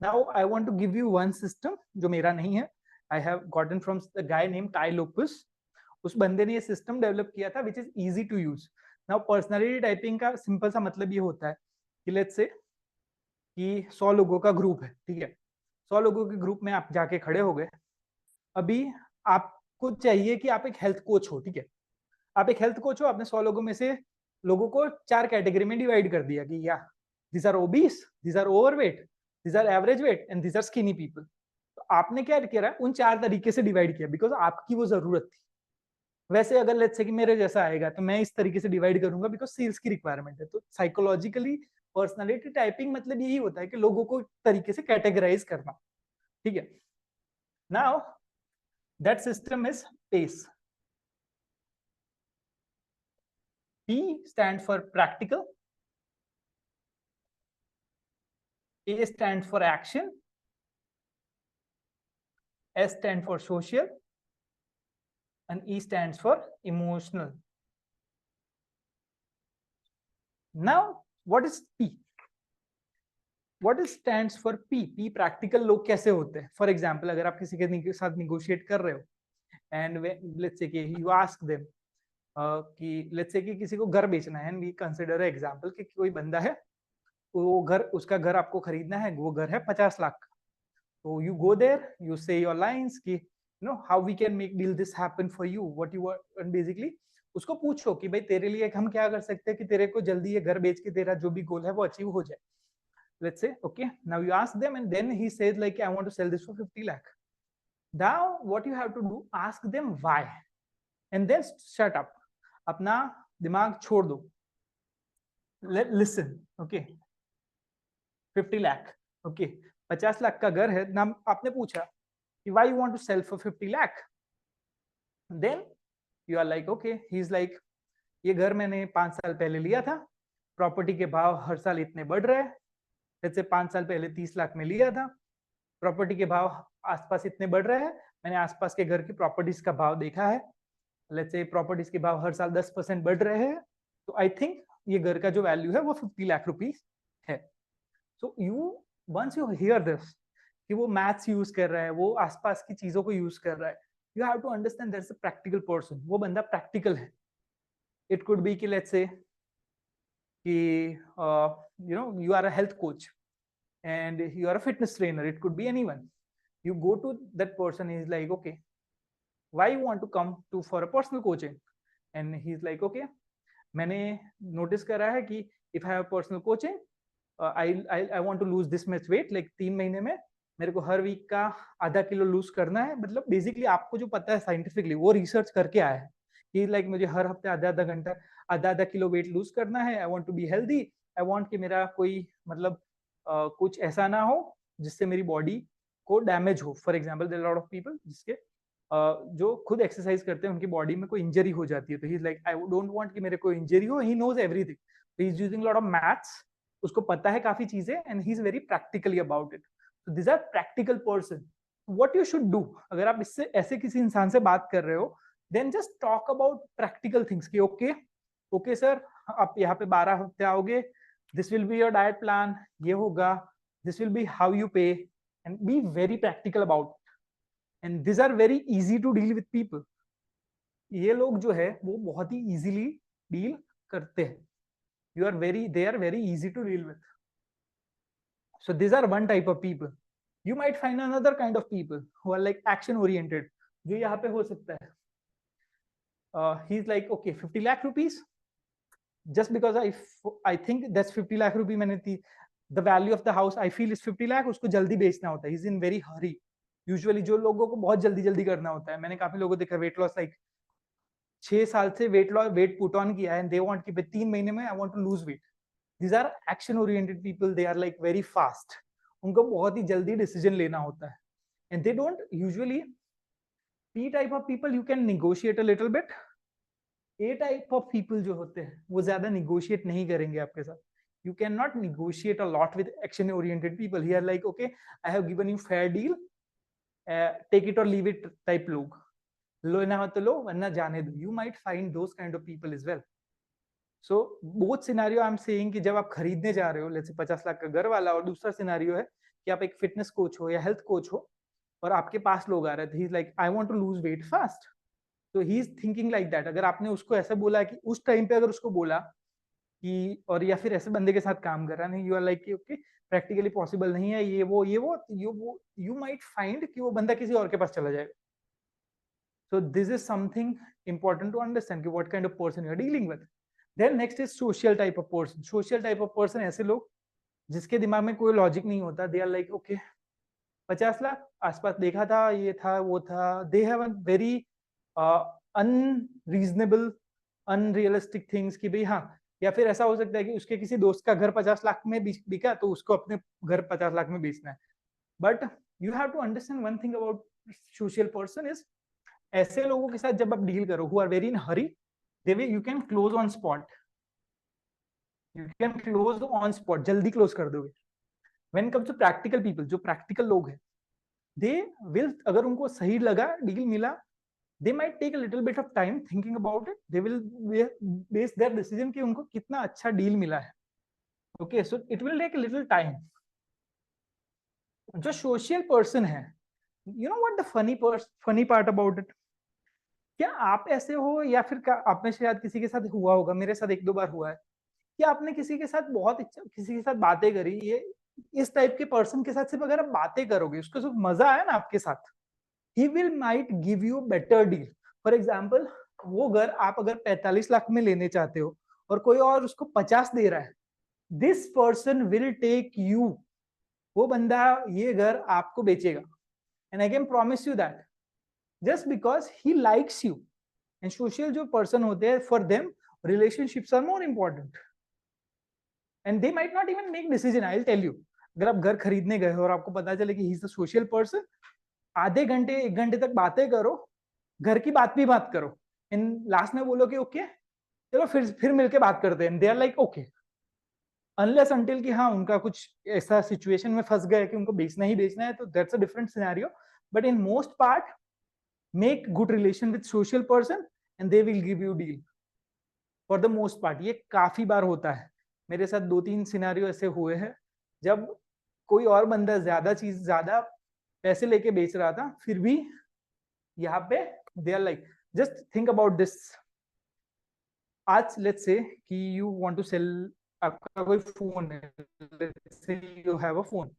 Now I want to give you one system जो मेरा नहीं है. I have gotten from a guy named Ty Lopez. उस बंदे ने ये सिस्टम डेवलप किया था which is easy to use. Now personality typing का सिंपल सा मतलब ये होता है कि लेट्स से कि 100 लोगों का ग्रुप है, ठीक है. 100 लोगों के ग्रुप में आप जाके खड़े हो गए. अभी आपको चाहिए कि आप एक हेल्थ कोच हो, ठीक है. आप एक हेल्थ कोच हो, आपने 100 लोगों में से लोगों को 4 कैटेगरी में डिवाइड कर दिया कि या these are obese, these are overweight, these are average weight and these are skinny people. तो आपने क्या किया, उन 4 तरीके से डिवाइड किया बिकॉज आपकी वो जरूरत थी. वैसे अगर लेट्स से कि मेरे जैसा आएगा तो मैं इस तरीके से डिवाइड करूंगा बिकॉज सेल्स की रिक्वायरमेंट है. तो साइकोलॉजिकली पर्सनालिटी टाइपिंग मतलब यही होता है कि लोगों को तरीके से कैटेगराइज करना, ठीक है. Now that system is PACE. P stands for practical, A stands for action, S stands for social, and E stands for emotional. Now what is P? What is stands for P? P practical लोग कैसे होते हैं. For example, अगर आप किसी के साथ negotiate कर रहे हो and let's say कि you ask them कि लेट्स से कि किसी को घर बेचना है, एंड वी कंसीडर एग्जांपल कि कोई बंदा है, वो घर, उसका घर आपको खरीदना है, वो घर है 50 लाख का. So you go there, you say your lines कि you know how we can make deal this happen for you, what you want, and basically उसको पूछो कि भाई तेरे लिए हम क्या कर सकते हैं कि तेरे को जल्दी ये घर बेच के तेरा जो भी गोल है वो अचीव हो जाए. Let's say, okay, now you ask them, and then he says like, I want to sell this for 50 lakh. Now what you have to do, ask them why, and then shut up. अपना दिमाग छोड़ दो. Listen, okay. 50 lakh, okay. 50 lakh का घर है ना, आपने पूछा कि why you want to sell for 50 lakh. Then you are like, okay, he's like, ये घर मैंने 5 साल पहले लिया था, प्रॉपर्टी के भाव हर साल इतने बढ़ रहे हैं. जैसे 5 साल पहले 30 लाख में लिया था, प्रॉपर्टी के भाव आसपास इतने बढ़ रहे हैं. मैंने आसपास के घर की प्रॉपर्टीज का भाव देखा है. लेट्स से प्रॉपर्टीज के भाव हर साल 10% बढ़ रहे हैं, तो आई थिंक ये घर का जो वैल्यू है वो 50 लाख रुपीस है. So you once you hear this कि वो मैथ्स यूज कर रहा है, वो आसपास की चीजों को यूज कर रहा है, you have to understand that's a practical person. वो बंदा प्रैक्टिकल है. इट कुड बी कि लेट्स से कि you know you are a health coach and you are a fitness trainer, it could be anyone. You go to that person, he's like, okay, why you want to come to for a personal coaching? And he's like, okay, मैंने notice करा है कि if I have personal coaching, I want to lose this much weight, like 3 महीने में मेरे को हर week का आधा किलो लूज करना है. मतलब बेसिकली आपको जो पता है साइंटिफिकली वो रिसर्च करके आया है कि लाइक मुझे हर हफ्ते आधा आधा घंटा आधा आधा किलो वेट लूज करना है. I want to be healthy. I want कि मेरा कोई मतलब कुछ ऐसा ना हो जिससे मेरी बॉडी को डैमेज हो. For example there are lot of people जिसके जो खुद एक्सरसाइज करते हैं उनकी बॉडी में कोई इंजरी हो जाती है, तो he is like, I don't want कि मेरे को इंजरी हो. He knows everything, he is using lot of maths, उसको पता है काफी चीजें, and he is very practically about it. So this are practical person. What you should do, अगर आप इससे ऐसे किसी इंसान से बात कर रहे हो, then just talk about practical things कि ओके ओके सर, आप यहाँ पे 12 हफ्ते आओगे, this will be your diet plan, ये होगा, this will be how you pay, and be very practical about it. And these are very easy to deal with people. ये लोग जो है वो बहुत ही easily deal करते हैं. They are very easy to deal with. So these are one type of people. You might find another kind of people who are like action oriented. जो यहाँ पे हो सकता है, he's like, okay, 50 lakh rupees, just because I think that's 50 lakh rupee मैंने थी, the value of the house I feel is 50 lakh, उसको जल्दी बेचना होता है. he's in very hurry. Usually जो लोगों को बहुत जल्दी जल्दी करना होता है, मैंने काफी लोगों को देखा वेट लॉस लाइक 6 साल से वेट पुट ऑन किया है, एंड दे वांट कि 3 महीने में I want to lose weight. These are action oriented people. They are like very fast. उनको बहुत ही जल्दी डिसीजन लेना होता है, and they don't usually. P type of people you can negotiate a little bit. A type of people जो होते हैं वो ज्यादा निगोशिएट नहीं करेंगे आपके साथ. You cannot negotiate a lot with action oriented people. Here like, okay, I have given you fair deal, take it or leave it type लोग. लो ना हो तो लो वरना जाने दो. You might find those kind of people as well. So both scenario I'm saying कि जब आप खरीदने जा रहे हो, let's say 50 लाख का घर वाला, और दूसरा सिनेरियो है कि आप एक फिटनेस कोच हो या हेल्थ कोच हो और आपके पास लोग आ रहे थे, he's like, I want to lose weight fast. तो he is thinking like that. अगर आपने उसको ऐसा बोला कि उस टाइम पे अगर उसको बोला कि, और या फिर ऐसे बंदे के साथ काम कर रहा नहीं, you are like okay practically possible नहीं है ये वो यू माइट फाइंड कि वो बंदा किसी और के पास चला जाएगा. So this is something important to understand कि what kind of person you are dealing with. Then next is social type of person. Social type of person ऐसे लोग जिसके दिमाग में कोई लॉजिक नहीं होता. They are like, okay 50 lakh आसपास देखा था, ये था वो था. They have a very unreasonable unrealistic things कि भाई हाँ, या फिर ऐसा हो सकता है कि उसके किसी दोस्त का घर 50 लाख में बिका तो उसको अपने घर 50 लाख में बेचना है. But you have to understand one thing about social person is, ऐसे लोगों के साथ जब आप डील करो who are very in hurry, you can close on spot. You can close on spot, जल्दी क्लोज कर दोगे. When comes to practical people, जो प्रैक्टिकल लोग हैं, दे विल, अगर उनको सही लगा, डील मिला, they might take a little bit of time thinking about it. They will base their decision कि उनको कितना अच्छा डील मिला है. Okay, so it will take a little time. जो सोशल पर्सन है, you know what the funny part about it? क्या आप ऐसे हो, या फिर आप में शायद किसी के साथ हुआ होगा, मेरे साथ 1-2 बार हुआ है कि आपने किसी के साथ किसी के साथ बातें करी, ये इस टाइप के पर्सन के साथ सिर्फ अगर आप बातें करोगे, उसको सिर्फ मजा आया ना आपके साथ, he will might give you better deal. For example, वो घर आप अगर 45 लाख में लेने चाहते हो और कोई और उसको 50 दे रहा है, this person will take you. वो बंदा ये घर आपको बेचेगा. And I can promise you that, just because he likes you. And social जो पर्सन होते हैं, for them relationships are more important. And they might not even make decision. I will tell you, अगर आप घर खरीदने गए हो और आपको पता चले कि he is a social person, आधे घंटे 1 घंटे तक बातें करो, घर की बात भी बात करो, एंड लास्ट में बोलो कि ओके चलो फिर मिलके बात करते हैं. They are like okay, unless until कि हाँ उनका कुछ ऐसा सिचुएशन में फंस गए कि उनको बेचना ही बेचना है, तो that's a different scenario. But in most part, make good relation with social person and they will give you deal. For the most part ये काफी बार होता है. मेरे साथ 2-3 सिनेरियो ऐसे हुए हैं जब कोई और बंदा ज्यादा पैसे लेके बेच रहा था, फिर भी यहाँ पे they are like, just think about this. आज लेट्स से कि यू वांट टू सेल, आपका कोई फोन है, let's say you have a phone,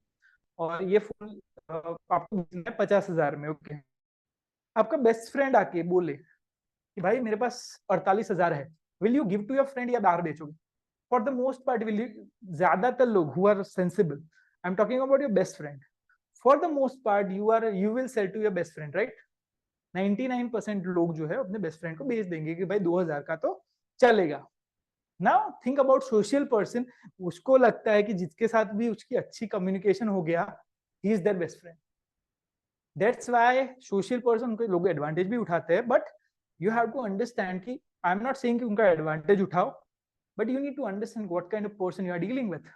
और ये फोन आपको बेचना है 50,000 में. ओके, आपका बेस्ट फ्रेंड आके बोले कि भाई मेरे पास 48,000 है, will you give to your friend या बाहर बेचोगे? For the most part will you, ज्यादातर लोग who are sensible, I am talking about your best friend, for the most part you will sell to your best friend, right? 99% लोग जो है अपने best friend को बेच देंगे कि भाई 2,000 का तो चलेगा. Now think about social person, उसको लगता है कि जिसके साथ भी उसकी अच्छी कम्युनिकेशन हो गया, he is their best friend. That's why social person उनके लोग एडवांटेज भी उठाते हैं. But you have to understand कि आई एम नॉट सेइंग कि उनका एडवांटेज उठाओ, but you need to understand what kind of person you are dealing with.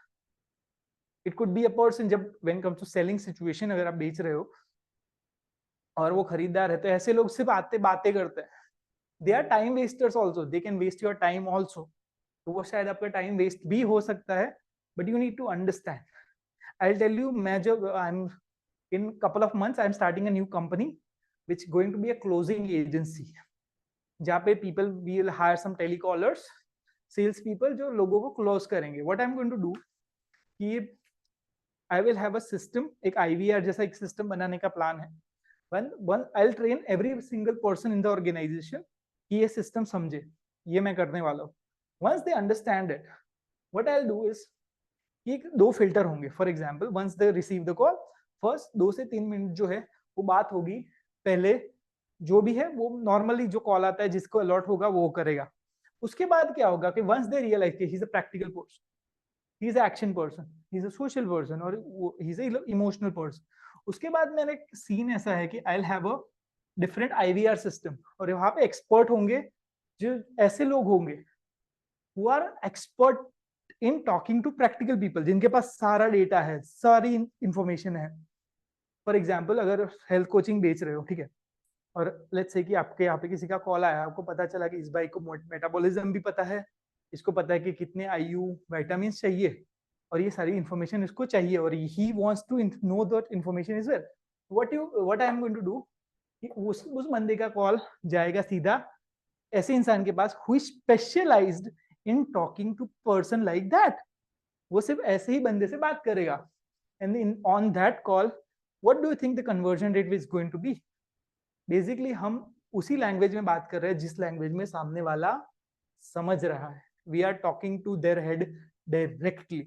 It could be a person, जब when comes to selling situation, अगर आप बेच रहे हो और वो खरीदार है, तो ऐसे लोग सिर्फ आते बातें करते हैं. They are time wasters also, they can waste your time also. तो वो शायद आपका टाइम वेस्ट भी हो सकता है, but you need to understand. I tell you, मैं जब I am in couple of months I am starting a new company which going to be a closing agency, जहाँ पे people will hire some telecallers, sales people जो लोगों को close करेंगे. What I'm going to do कि I will have a system, एक IVR जैसा एक system बनाने का plan है. One I'll train every single person in the organization कि ये system समझे, ये मैं करने वाला हूँ. Once they understand it, what I'll do is कि 2 फिल्टर होंगे. For example, once they receive the call, first 2 से 3 मिनट जो है वो बात होगी. पहले जो भी है वो नॉर्मली जो कॉल आता है जिसको अलॉट होगा वो करेगा. उसके बाद क्या होगा कि वंस दे रियलाइज कि he is a practical person, he is action person, he is a social person, और he is a emotional person. उसके बाद मैंने सीन ऐसा है कि I will have a different IVR system, और वहां पे एक्सपर्ट होंगे, जो ऐसे लोग होंगे who are expert in talking to practical people, जिनके पास सारा डेटा है, सारी इंफॉर्मेशन है. फॉर एग्जाम्पल, अगर हेल्थ कोचिंग बेच रहे हो, ठीक है, और लेट्स से कि आपके यहाँ पे किसी का कॉल आया, आपको पता चला कि इस भाई को मेटाबॉलिज्म भी पता है, इसको पता है कि कितने आईयू विटामिन चाहिए, और ये सारी इंफॉर्मेशन इसको चाहिए, और he wants to know that information is well. What I am going to do, उस बंदे का कॉल जाएगा सीधा ऐसे इंसान के पास who is specialized in talking to person like that. वो सिर्फ ऐसे ही बंदे से बात करेगा. And in on that call, what do you think the conversion rate is going to be? Basically हम उसी लैंग्वेज में बात कर रहे हैं जिस लैंग्वेज में सामने वाला समझ रहा है. We are talking to their head directly,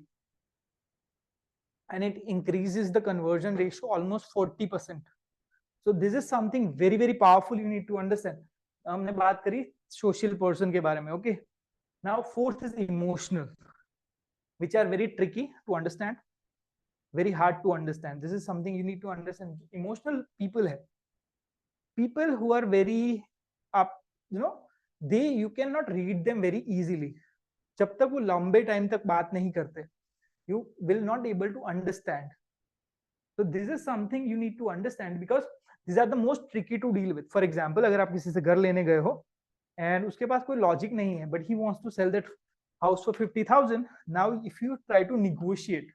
and it increases the conversion ratio almost 40%. So this is something very very powerful you need to understand. हमने बात करी सोशल पर्सन के बारे में. Okay, now fourth is emotional, which are very tricky to understand, very hard to understand. This is something you need to understand. Emotional people hai, people who are very up, you know, they, you cannot read them very easily. जब तक वो लंबे time तक बात नहीं करते, you will not able to understand. So this is something you need to understand, because these are the most tricky to deal with. For example, अगर आप किसी से घर लेने गए हो and उसके पास कोई लॉजिक नहीं है, but he wants to sell that house for 50,000. Now if you try to negotiate,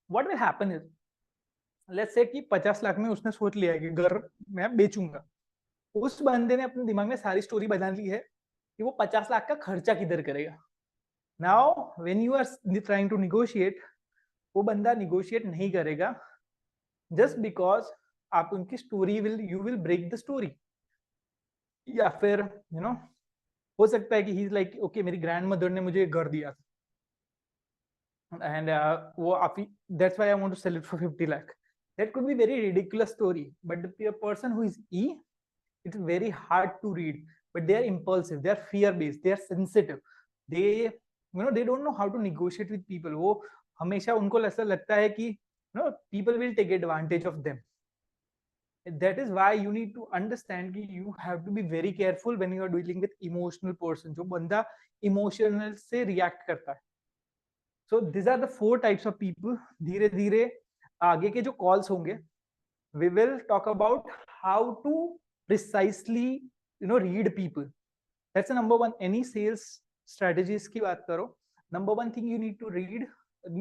what will happen is, let's say कि 50 लाख में उसने सोच लिया है कि घर मैं बेचूंगा. उस बंदे ने अपने दिमाग में सारी स्टोरी बना ली है कि वो 50 लाख का खर्चा किधर करेगा. Now when you are trying to negotiate, वो बंदा निगोशिएट नहीं करेगा जस्ट बिकॉज आप उनकी story you will break the story. या फिर हो सकता है कि ही इज लाइक ओके मेरी ग्रैंड मदर ने मुझे घर दिया and वो आप that's why I want to sell it for 50 lakh. That could be very ridiculous story, but the person who is E, it's very hard to read, but they are impulsive, they are fear based, they are sensitive, they don't know how to negotiate with people. वो हमेशा उनको ऐसा लगता है कि people will take advantage of them. That is why you need to understand कि you have to be very careful when you are dealing with emotional person, जो बंदा emotional से react करता है. So these are the 4 types of people. धीरे धीरे आगे के जो calls होंगे, we will talk about how to precisely read people. That's the number one. Any sales strategies की बात करो, number one thing you need to read,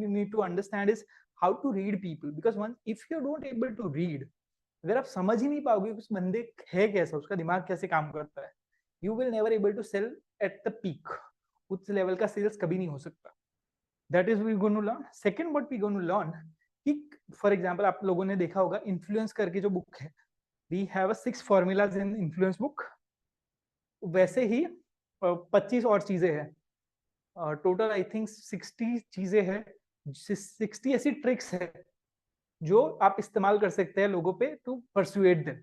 you need to understand is how to read people. Because if you don't able to read, अगर आप समझ ही नहीं पाओगे उस बंदे है कैसा, उसका दिमाग कैसे काम करता है, you will never able to sell at the peak. उस लेवल का सेल्स कभी नहीं हो सकता. That is we going to learn. Second, what we going to learn कि for example आप लोगों ने देखा होगा इन्फ्लुएंस करके जो बुक है, we have a 6 formulas in influence book. वैसे ही 25 और चीजें हैं, टोटल आई थिंक 60 चीजें हैं, 60 ऐसी ट्रिक्स है जो आप इस्तेमाल कर सकते हैं लोगों पे to persuade them.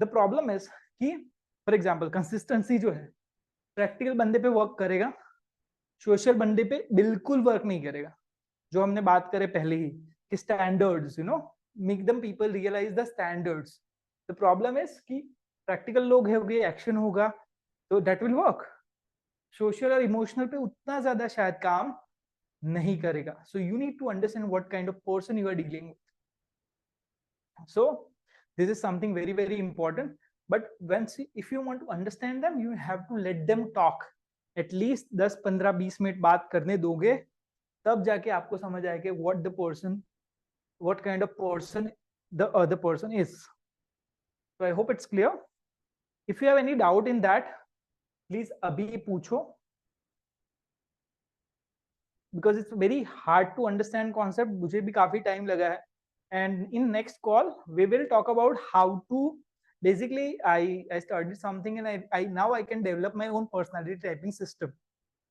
The problem is कि फॉर एग्जांपल कंसिस्टेंसी जो है प्रैक्टिकल बंदे पे वर्क करेगा, सोशल बंदे पे बिल्कुल वर्क नहीं करेगा. जो हमने बात करे पहले ही कि standards make them people realize the standards. The problem is कि प्रैक्टिकल लोग होंगे, एक्शन होगा तो दैट विल वर्क. सोशल और इमोशनल पे उतना ज्यादा शायद काम नहीं करेगा. So you need to understand what kind of person you are dealing with. So this is something very very important. But if you want to understand them, you have to let them talk. At least 10-15-20 minute बात करने दोगे, तब जाके आपको समझ आएगा what kind of person the other person is. So I hope it's clear. If you have any doubt in that, please अभी पूछो, because it's very hard to understand concept. मुझे भी काफी टाइम लगा है. And in next call we will talk about how to basically I started something and I now I can develop my own personality typing system.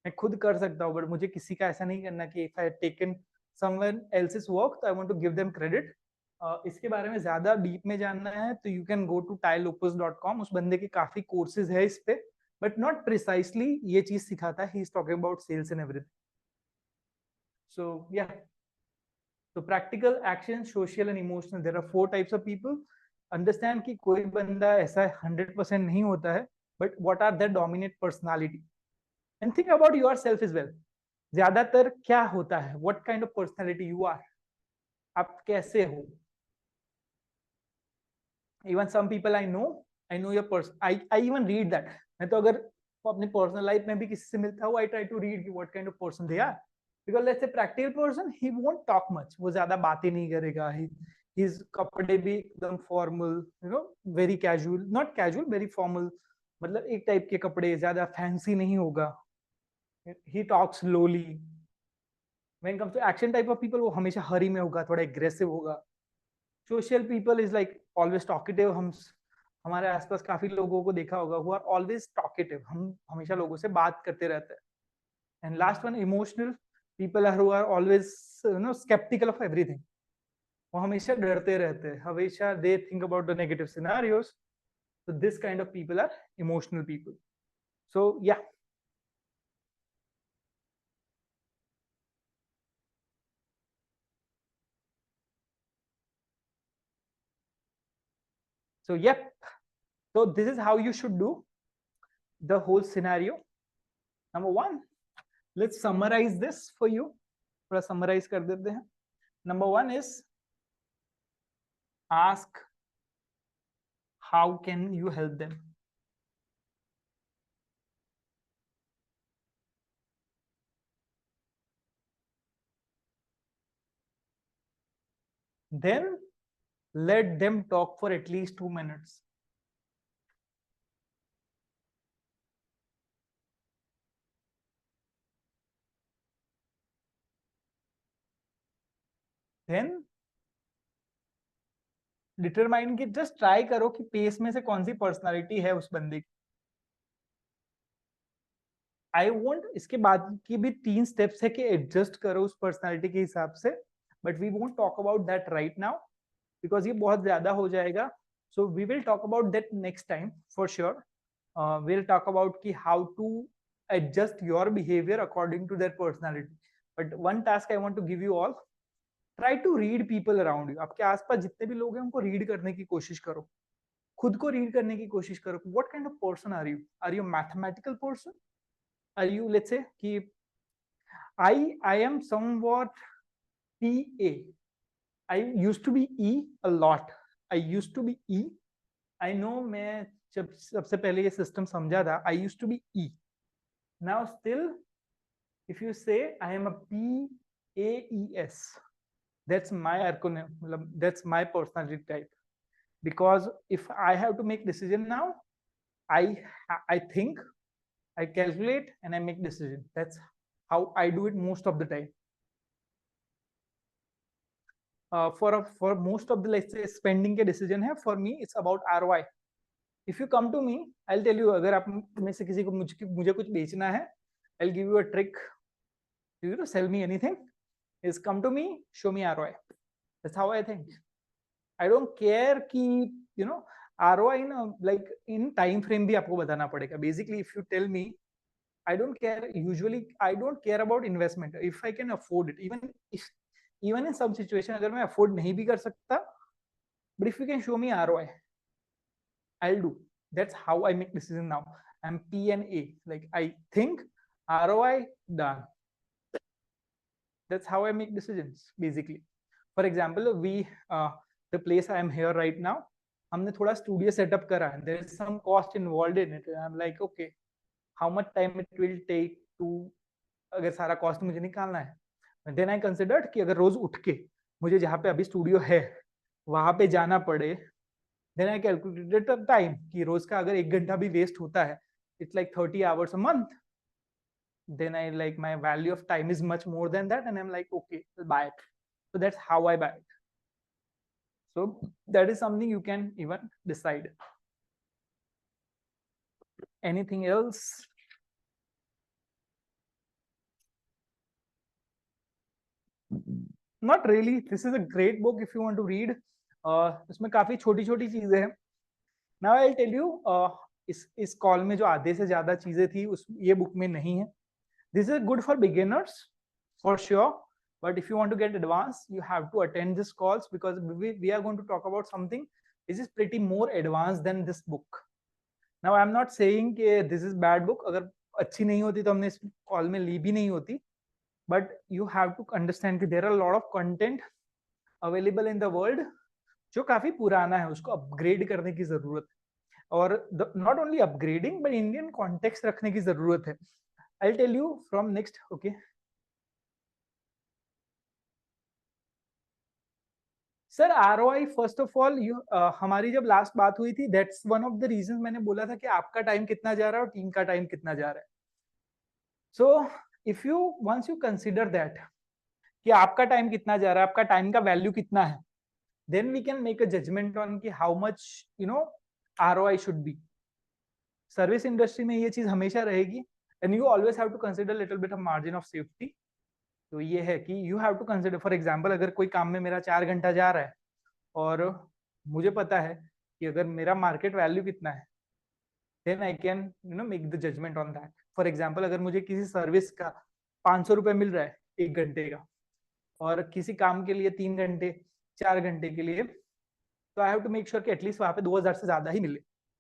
मैं खुद कर सकता हूँ, but मुझे किसी का ऐसा नहीं करना कि if I have taken someone else's work तो I want to give them credit. इसके बारे में ज्यादा डीप में जानना है तो you can go to tylopez.com. उस बंदे के काफी कोर्सेज है इस पे, but not precisely ये चीज सिखाता है. He is talking about sales and everything. So yeah. So practical, action, social and emotional. There are 4 types of people. Understand कि कोई बंदा ऐसा 100% नहीं होता है, but what are their dominant personality? And think about yourself as well. ज्यादातर क्या होता है? What kind of personality you are? आप कैसे हो? Even some people I know your person. I even read that. मैं तो अगर अपनी पर्सनल लाइफ में भी किसी से मिलता हूँ, I try to read what kind of person they are. Because let's say practical person, he won't talk much. वो ज्यादा बातें नहीं करेगा. His कपड़े भी एकदम formal, very casual, not casual, very formal. मतलब एक टाइप के कपड़े, ज्यादा fancy नहीं होगा. He talks slowly. When it comes to action type of people, वो हमेशा हरी में होगा, थोड़ा aggressive होगा. Social people is like always talkative. हमारे आसपास काफी लोगों को देखा होगा who are always talkative. हम हमेशा लोगों से बात करते रहते हैं. And last one, emotional people are who are always skeptical of everything. वो हमेशा डरते रहते हैं, हमेशा they think about the negative scenarios. So this kind of people are emotional people. So yeah. So yep. So this is how you should do the whole scenario. Number one, let's summarize this for you. थोड़ा summarize कर देते हैं. Number one is ask how can you help them. Then let them talk for at least 2 minutes. Then determine की just try करो कि pace में से कौन सी पर्सनालिटी है उस बंदे की। आई वोंट, इसके बाद की भी 3 स्टेप्स है कि एडजस्ट करो उस पर्सनालिटी के हिसाब से, but we won't talk about that right now because ये बहुत ज्यादा हो जाएगा। So we will talk about that next time for sure. we'll talk about ki how to adjust your behavior according to their personality. But one task I want to give you all, try to read people around you. आपके आसपास जितने भी लोग हैं उनको read करने की कोशिश करो, खुद को रीड करने की कोशिश करो। what kind of person are you? Are you a mathematical person? Are you, let's say कि I am somewhat PA. I used to be E a lot. I used to be E. I know मैं जब सबसे पहले ये system समझा था, I used to be E. Now still, if you say I am a PAES, that's my acronym, that's my personality type. Because if I have to make decision now, I think, I calculate, and I make decision. That's how I do it most of the time. For most of the, let's say, spending के decision है, for me it's about ROI. If you come to me, I'll tell you, अगर आप में से किसी को मुझे कुछ बेचना है, I'll give you a trick. You know, sell me anything. Is come to me, show me ROI. That's how I think. I don't care कि you know ROI in like in time frame भी आपको बताना पड़ेगा. Basically, if you tell me, I don't care. Usually, I don't care about investment. If I can afford it, even in some situation, अगर मैं afford नहीं भी कर सकता, but if you can show me ROI, I'll do. That's how I make decision now. I'm P and A. Like I think, ROI, done. That's how I make decisions basically. For example, the place I am here right now, हमने थोड़ा studio setup करा है. There is some cost involved in it. I'm like, okay, how much time it will take to, अगर सारा cost मुझे निकालना है. Then I considered कि अगर रोज उठ के मुझे जहाँ पे अभी studio है वहाँ पे जाना पड़े, then I calculated the time कि रोज का अगर 1 घंटा भी waste होता है, it's like 30 hours a month. Then I like my value of time is much more than that, and I'm like, okay, I'll buy it. So that's how I buy it. So that is something you can even decide. Anything else? Not really. This is a great book if you want to read. इसमें काफी छोटी-छोटी चीजें हैं. Now I'll tell you, इस call में जो आधे से ज्यादा चीजें थी उस ये बुक में नहीं है. This is good for beginners for sure, but if you want to get advanced, you have to attend these calls because we are going to talk about something which is pretty more advanced than this book. Now I'm not saying कि this is bad book. अगर अच्छी नहीं होती तो हमने इस call में ली भी नहीं होती. But you have to understand कि there are a lot of content available in the world जो काफी पुराना है, उसको अपग्रेड करने की जरूरत है. और not only upgrading but Indian context रखने की जरूरत है. I'll tell you from next. Okay. Sir ROI first of all, हमारी जब लास्ट बात हुई थी, that's one of the reason मैंने बोला था कि आपका टाइम कितना जा रहा है और टीम का टाइम कितना जा रहा है. So if you once you consider that कि आपका टाइम कितना जा रहा है, आपका टाइम का वैल्यू कितना है, then we can make a judgement on कि how much ROI should be. Service industry में ये चीज हमेशा रहेगी, and you always have to consider little bit of margin of safety. तो ये है कि you have to consider, for example अगर कोई काम में मेरा 4 घंटा जा रहा है और मुझे पता है कि अगर मेरा मार्केट वैल्यू कितना है, then I can make the judgement on that. For example अगर मुझे किसी सर्विस का 500 रुपए मिल रहा है 1 घंटे का, और किसी काम के लिए 3 घंटे 4 घंटे के लिए, तो I have to make sure कि एटलीस्ट वहां पे 2000 से ज्यादा ही मिले,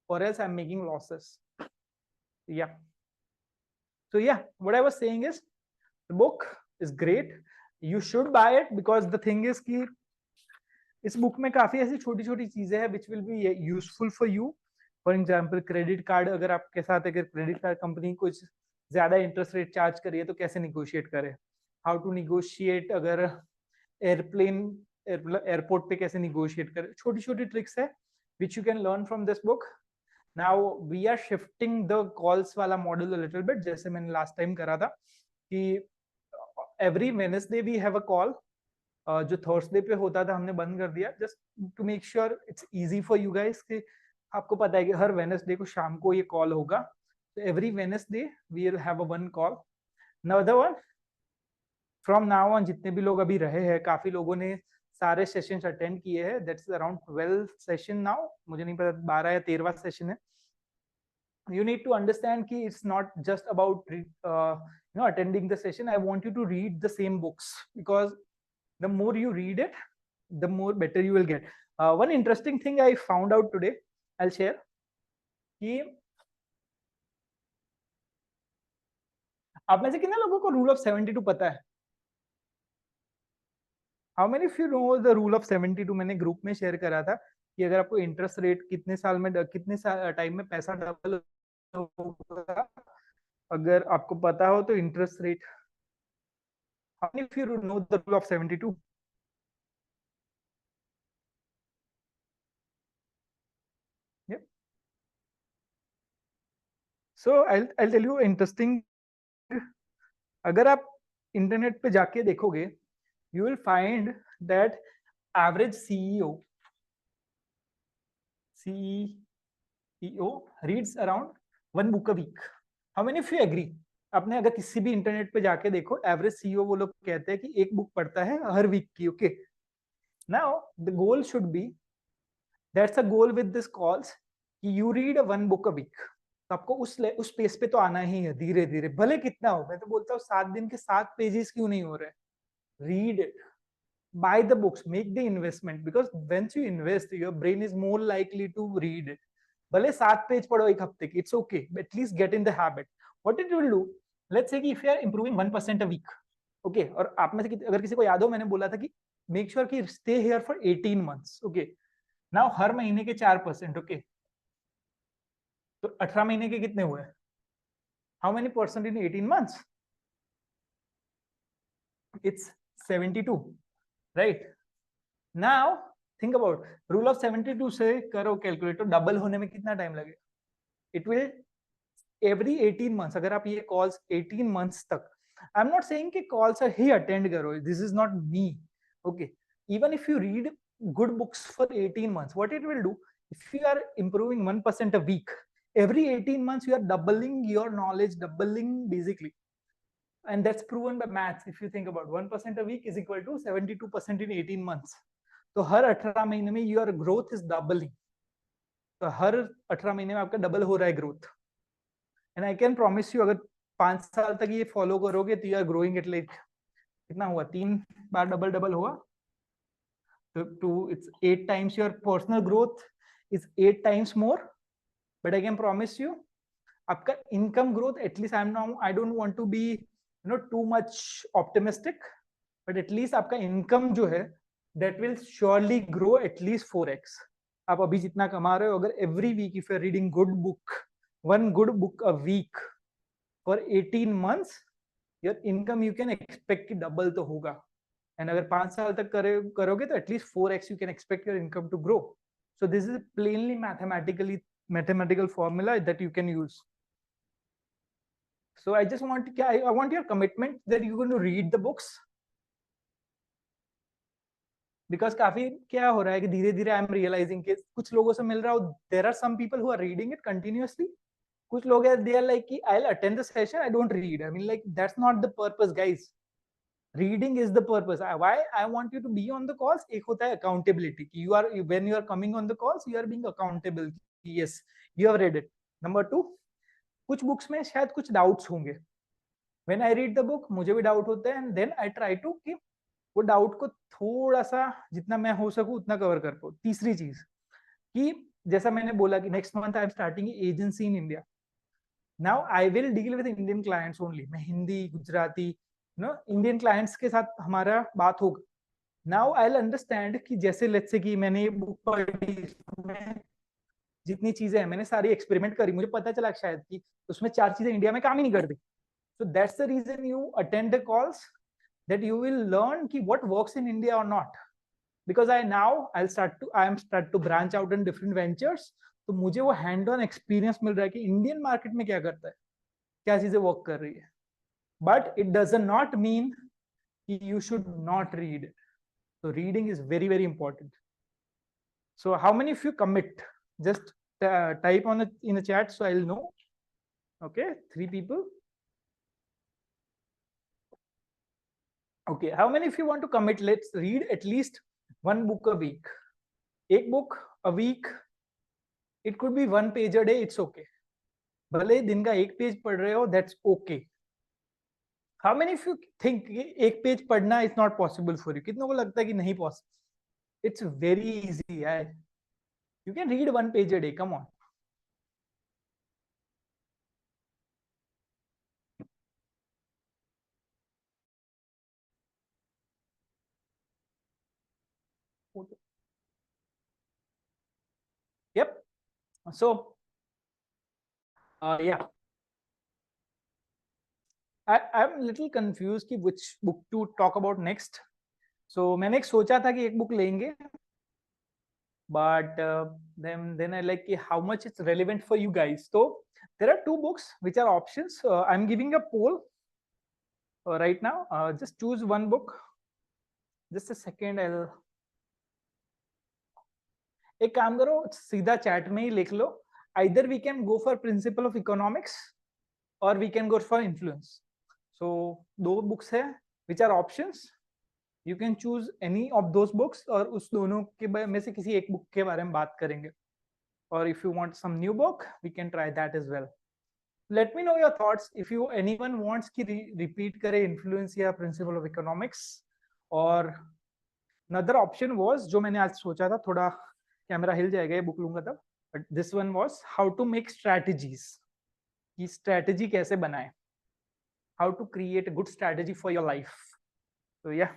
और else I am making losses. या so yeah, what I was saying is the book is great, you should buy it because the thing is कि इस बुक में काफी ऐसी छोटी छोटी चीजें हैं which will be useful for you. For example credit card, अगर आपके साथ अगर क्रेडिट कार्ड कंपनी कुछ ज्यादा इंटरेस्ट रेट चार्ज करिए तो कैसे निगोशिएट करें, हाउ टू निगोशिएट, अगर एयरप्लेन एयरपोर्ट पे कैसे निगोशिएट करें. छोटी छोटी ट्रिक्स है which you can learn from this book. Now we are shifting the calls वाला मॉडल अ लिटिल बिट, जैसे मैंने लास्ट टाइम करा था कि every Wednesday we have a call जो थर्सडे पे होता था हमने बंद कर दिया, just to make sure it's easy for you guys कि आपको पता है कि हर वेडनेसडे को शाम को ये कॉल होगा. So every Wednesday we will have a one call. Now the one from now on जितने भी लोग अभी रहे हैं, काफी लोगों ने सारे सेशंस अटेंड किए हैं. That's around 12 session now. मुझे नहीं पता 12 या 13वां सेशन है. You need to understand कि it's not just about attending the session. I want you to read the same books because the more you read it, the more better you will get. One interesting thing I found out today, I'll share कि आप में से कितने लोगों को rule of 72 पता है? How many of you know the rule of 72? मैंने ग्रुप में शेयर करा था कि अगर आपको इंटरेस्ट रेट कितने साल में कितने टाइम में पैसा डबल होगा, अगर आपको पता हो तो interest rate. How many of you know the rule of 72? Yep. So I'll tell you interesting. अगर आप इंटरनेट पे जाके देखोगे, you will find that average CEO reads around one book a week. How many of you agree? आपने अगर किसी भी internet पे जाके देखो, एवरेज सीईओ वो लोग कहते हैं कि एक बुक पढ़ता है हर वीक की. Okay, now the goal should be, that's a goal with this calls, कि you read one book a week. तो आपको उस पेस पे तो आना ही है धीरे धीरे, भले कितना हो. मैं तो बोलता हूँ 7 दिन के 7 पेजेस क्यों नहीं हो रहे. Read it, buy the books, make the investment, because once you invest your brain is more likely to read it. भले 7 पेज पढ़ो एक हफ्ते की, it's okay, but at least get in the habit. What it will do, let's say कि if you are improving 1% a week, okay, और आप में से अगर किसी को याद हो, मैंने बोला था कि make sure कि stay here for 18 months, okay. Now हर महीने के 4%, okay, तो 18 महीने के कितने हुए? How many percent in 18 months? It's 72, right? Now think about rule of 72 से करो कैलकुलेट, तो डबल होने में कितना टाइम लगेगा? It will every 18 months. अगर आप ये कॉल्स 18 मंथ्स तक, आई एम नॉट सेइंग कि कॉल्स ही अटेंड करो, this is not me, okay. Even if you read good books for 18 months, what it will do, if you are improving 1% a week, every 18 months you are doubling your knowledge, doubling basically. And that's proven by maths. If you think about 1% a week is equal to 72% in 18 months. तो हर 18 महीने में your growth is doubling. तो हर 18 महीने में आपका double हो रहा है growth. And I can promise you, अगर 5 साल तक ये फॉलो करोगे तो you are growing at like, कितना हुआ, 3 बार डबल डबल हुआ, तो it's 8 times your personal growth is 8 times more. But I can promise you आपका income growth, at least I don't want to be too much optimistic, but at least आपका income जो है that will surely grow at least 4x. आप अभी जितना कमा रहे हो, अगर every week if you are reading one good book a week for 18 months, your income you can expect कि double तो होगा. And अगर 5 साल तक करोगे तो at least 4x you can expect your income to grow. So this is plainly mathematical formula that you can use. So I just I want your commitment that you're going to read the books. Because काफी क्या हो रहा है कि धीरे धीरे I am realising कि कुछ लोगों से मिल रहा हूँ, there are some people who are reading it continuously. कुछ लोग है दे आर लाइक कि I will attend the session, I don't read. I mean like that's not the purpose guys. Reading is the purpose. Why I want you to be on the calls. एक होता है accountability कि you are when you are coming on the calls you are being accountable, yes you have read it. Number 2, कुछ books में शायद कुछ doubts होंगे. When I read the book मुझे भी डाउट होता है, and then I try to कि वो डाउट को थोड़ा सा जितना मैं हो सकूं उतना कवर कर पाऊं. तीसरी चीज कि जैसा मैंने बोला कि next month I am starting agency in India. Now I will deal with Indian clients only. मैं हिंदी, गुजराती, इंडियन क्लाइंट्स के साथ हमारा बात होगा. नाउ आई विल अंडरस्टैंड कि जैसे लेट्स से कि मैंने ये बुक पढ़ी, जितनी चीजें हैं मैंने सारी एक्सपेरिमेंट करी, मुझे पता चला शायद कि उसमें 4 चीजें इंडिया में काम ही नहीं करती. So that's the reason you attend the calls, that you will learn ki what works in India or not. Because I'll start to branch out in different ventures. तो मुझे वो हैंड ऑन एक्सपीरियंस मिल रहा है कि Indian market में क्या करता है, क्या चीजें वर्क कर रही है. But it doesn't not mean कि you should not read it. So reading is very, very important. So how many of you commit? Just type on in the chat so I'll know. Okay, 3 people. Okay, how many of you want to commit? Let's read at least 1 book a week. एक book a week. It could be 1 page a day. It's okay. भले दिन का 1 page पढ़ रहे हो, that's okay. How many of you think 1 page पढ़ना is not possible for you? कितनों को लगता है कि नहीं possible? It's very easy, यार. You can read 1 page a day. Come on. Yep. So, yeah. I'm a little confused कि which book to talk about next. So मैंने एक सोचा था कि एक book लेंगे, but then I like how much it's relevant for you guys. So there are 2 books which are options. I'm giving a poll right now. Just choose 1 book. Just a second. I'll एक काम करो, सीधा chat में ही लिख लो. Either we can go for principle of economics or we can go for influence. So 2 books है which are options. You can choose any of those books और उस दोनों के में से किसी एक बुक के बारे में बात करेंगे. Or if you want some new book, we can try that as well. Let me know your thoughts. If you anyone wants कि repeat करे influence या principle of economics, or another option was जो मैंने आज सोचा था, थोड़ा camera हिल जाएगा ये बुक लूंगा तब, but this one was how to make strategies. कि strategy कैसे बनाए, how to create a good strategy for your life. So yeah,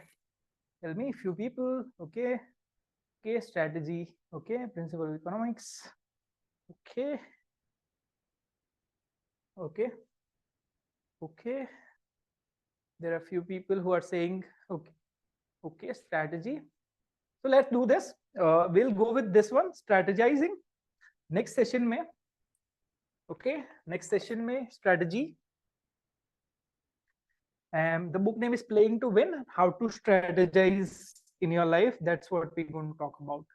tell me few people. Okay, strategy. Okay, principle of economics. Okay, there are few people who are saying okay, strategy. So let's do this. We'll go with this one, strategizing. Next session mein, okay, strategy. And the book name is Playing to Win, how to strategize in your life. That's what we're going to talk about.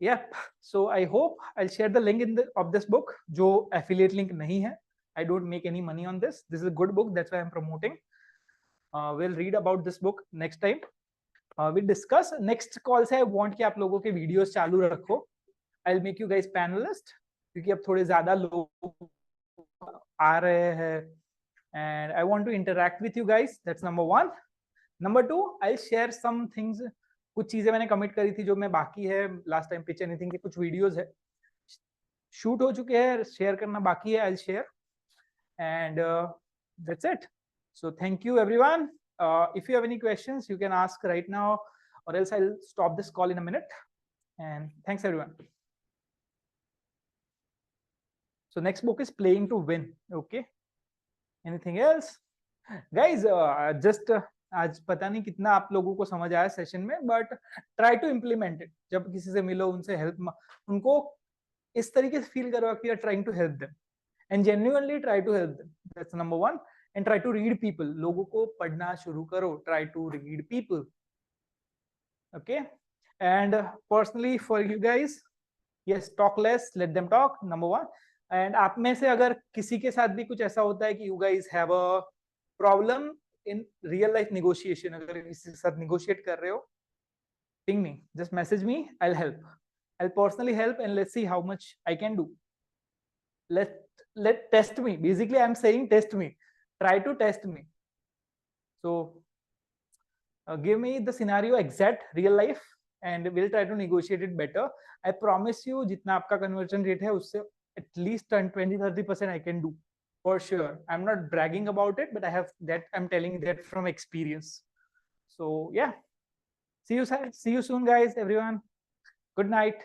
Yep. So I hope I'll share the link of this book. जो affiliate link नहीं है. I don't make any money on this. This is a good book. That's why I'm promoting. We'll read about this book next time. We'll discuss. Next call से I want कि आप लोगों के videos चालू रखो. I'll make you guys panelist क्योंकि अब थोड़े ज़्यादा लोग आ रहे हैं. And I want to interact with you guys. That's number 1. Number 2, I'll share some things. कुछ चीजें मैंने कमिट करी थी जो मैं बाकी है. लास्ट टाइम पिच एनीथिंग के कुछ वीडियोस है, शूट हो चुके हैं, शेयर करना बाकी है. I will share and that's it. So thank you everyone. If you have any questions, you can ask right now, or else I'll stop this call in a minute. And thanks everyone. So next book is Playing to Win. Okay, anything else guys? Just आज पता नहीं कितना आप लोगों को समझ आया session में, but try to implement it. जब किसी से मिलो, उनसे हेल्प, उनको इस तरीके से फील करो कि you are trying to help them and genuinely try to help them. That's number 1. And try to read people. लोगों को पढ़ना शुरू करो. Try to read people. Okay. And personally for you guys, yes, talk less, let them talk. Number 1. And आप में से अगर किसी के साथ भी कुछ ऐसा होता है कि you guys have a problem in real life negotiation, अगर किसी के साथ negotiate कर रहे हो, ping me, just message me, I'll help. I'll personally help, and let's see how much I can do. Let test me. Basically I'm saying test me. Try to test me. So give me the scenario exact real life and we'll try to negotiate it better. I promise you जितना आपका conversion rate है उससे at least 20-30% I can do. For sure. I'm not bragging about it, but I have that. I'm telling that from experience. So yeah. See you soon, guys, everyone. Good night.